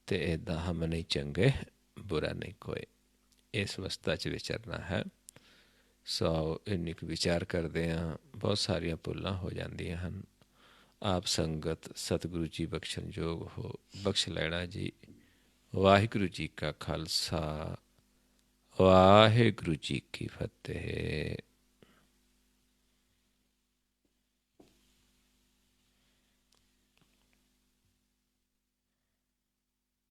ਅਤੇ ਇੱਦਾਂ ਹਮ ਨਹੀਂ ਚੰਗੇ ਬੁਰਾ ਨਹੀਂ ਕੋਏ, ਇਸ ਅਵਸਥਾ 'ਚ ਵਿਚਰਨਾ ਹੈ। ਸੋ ਇੰਨੀ ਕੁ ਵਿਚਾਰ ਕਰਦੇ ਹਾਂ, ਬਹੁਤ ਸਾਰੀਆਂ ਭੁੱਲਾਂ ਹੋ ਜਾਂਦੀਆਂ ਹਨ। ਆਪ ਸੰਗਤ ਸਤਿਗੁਰੂ ਜੀ ਬਖਸ਼ਣਯੋਗ ਹੋ, ਬਖਸ਼ ਲੈਣਾ ਜੀ। ਵਾਹਿਗੁਰੂ ਜੀ ਕਾ ਖਾਲਸਾ, ਵਾਹਿਗੁਰੂ ਜੀ ਕੀ ਫਤਿਹ।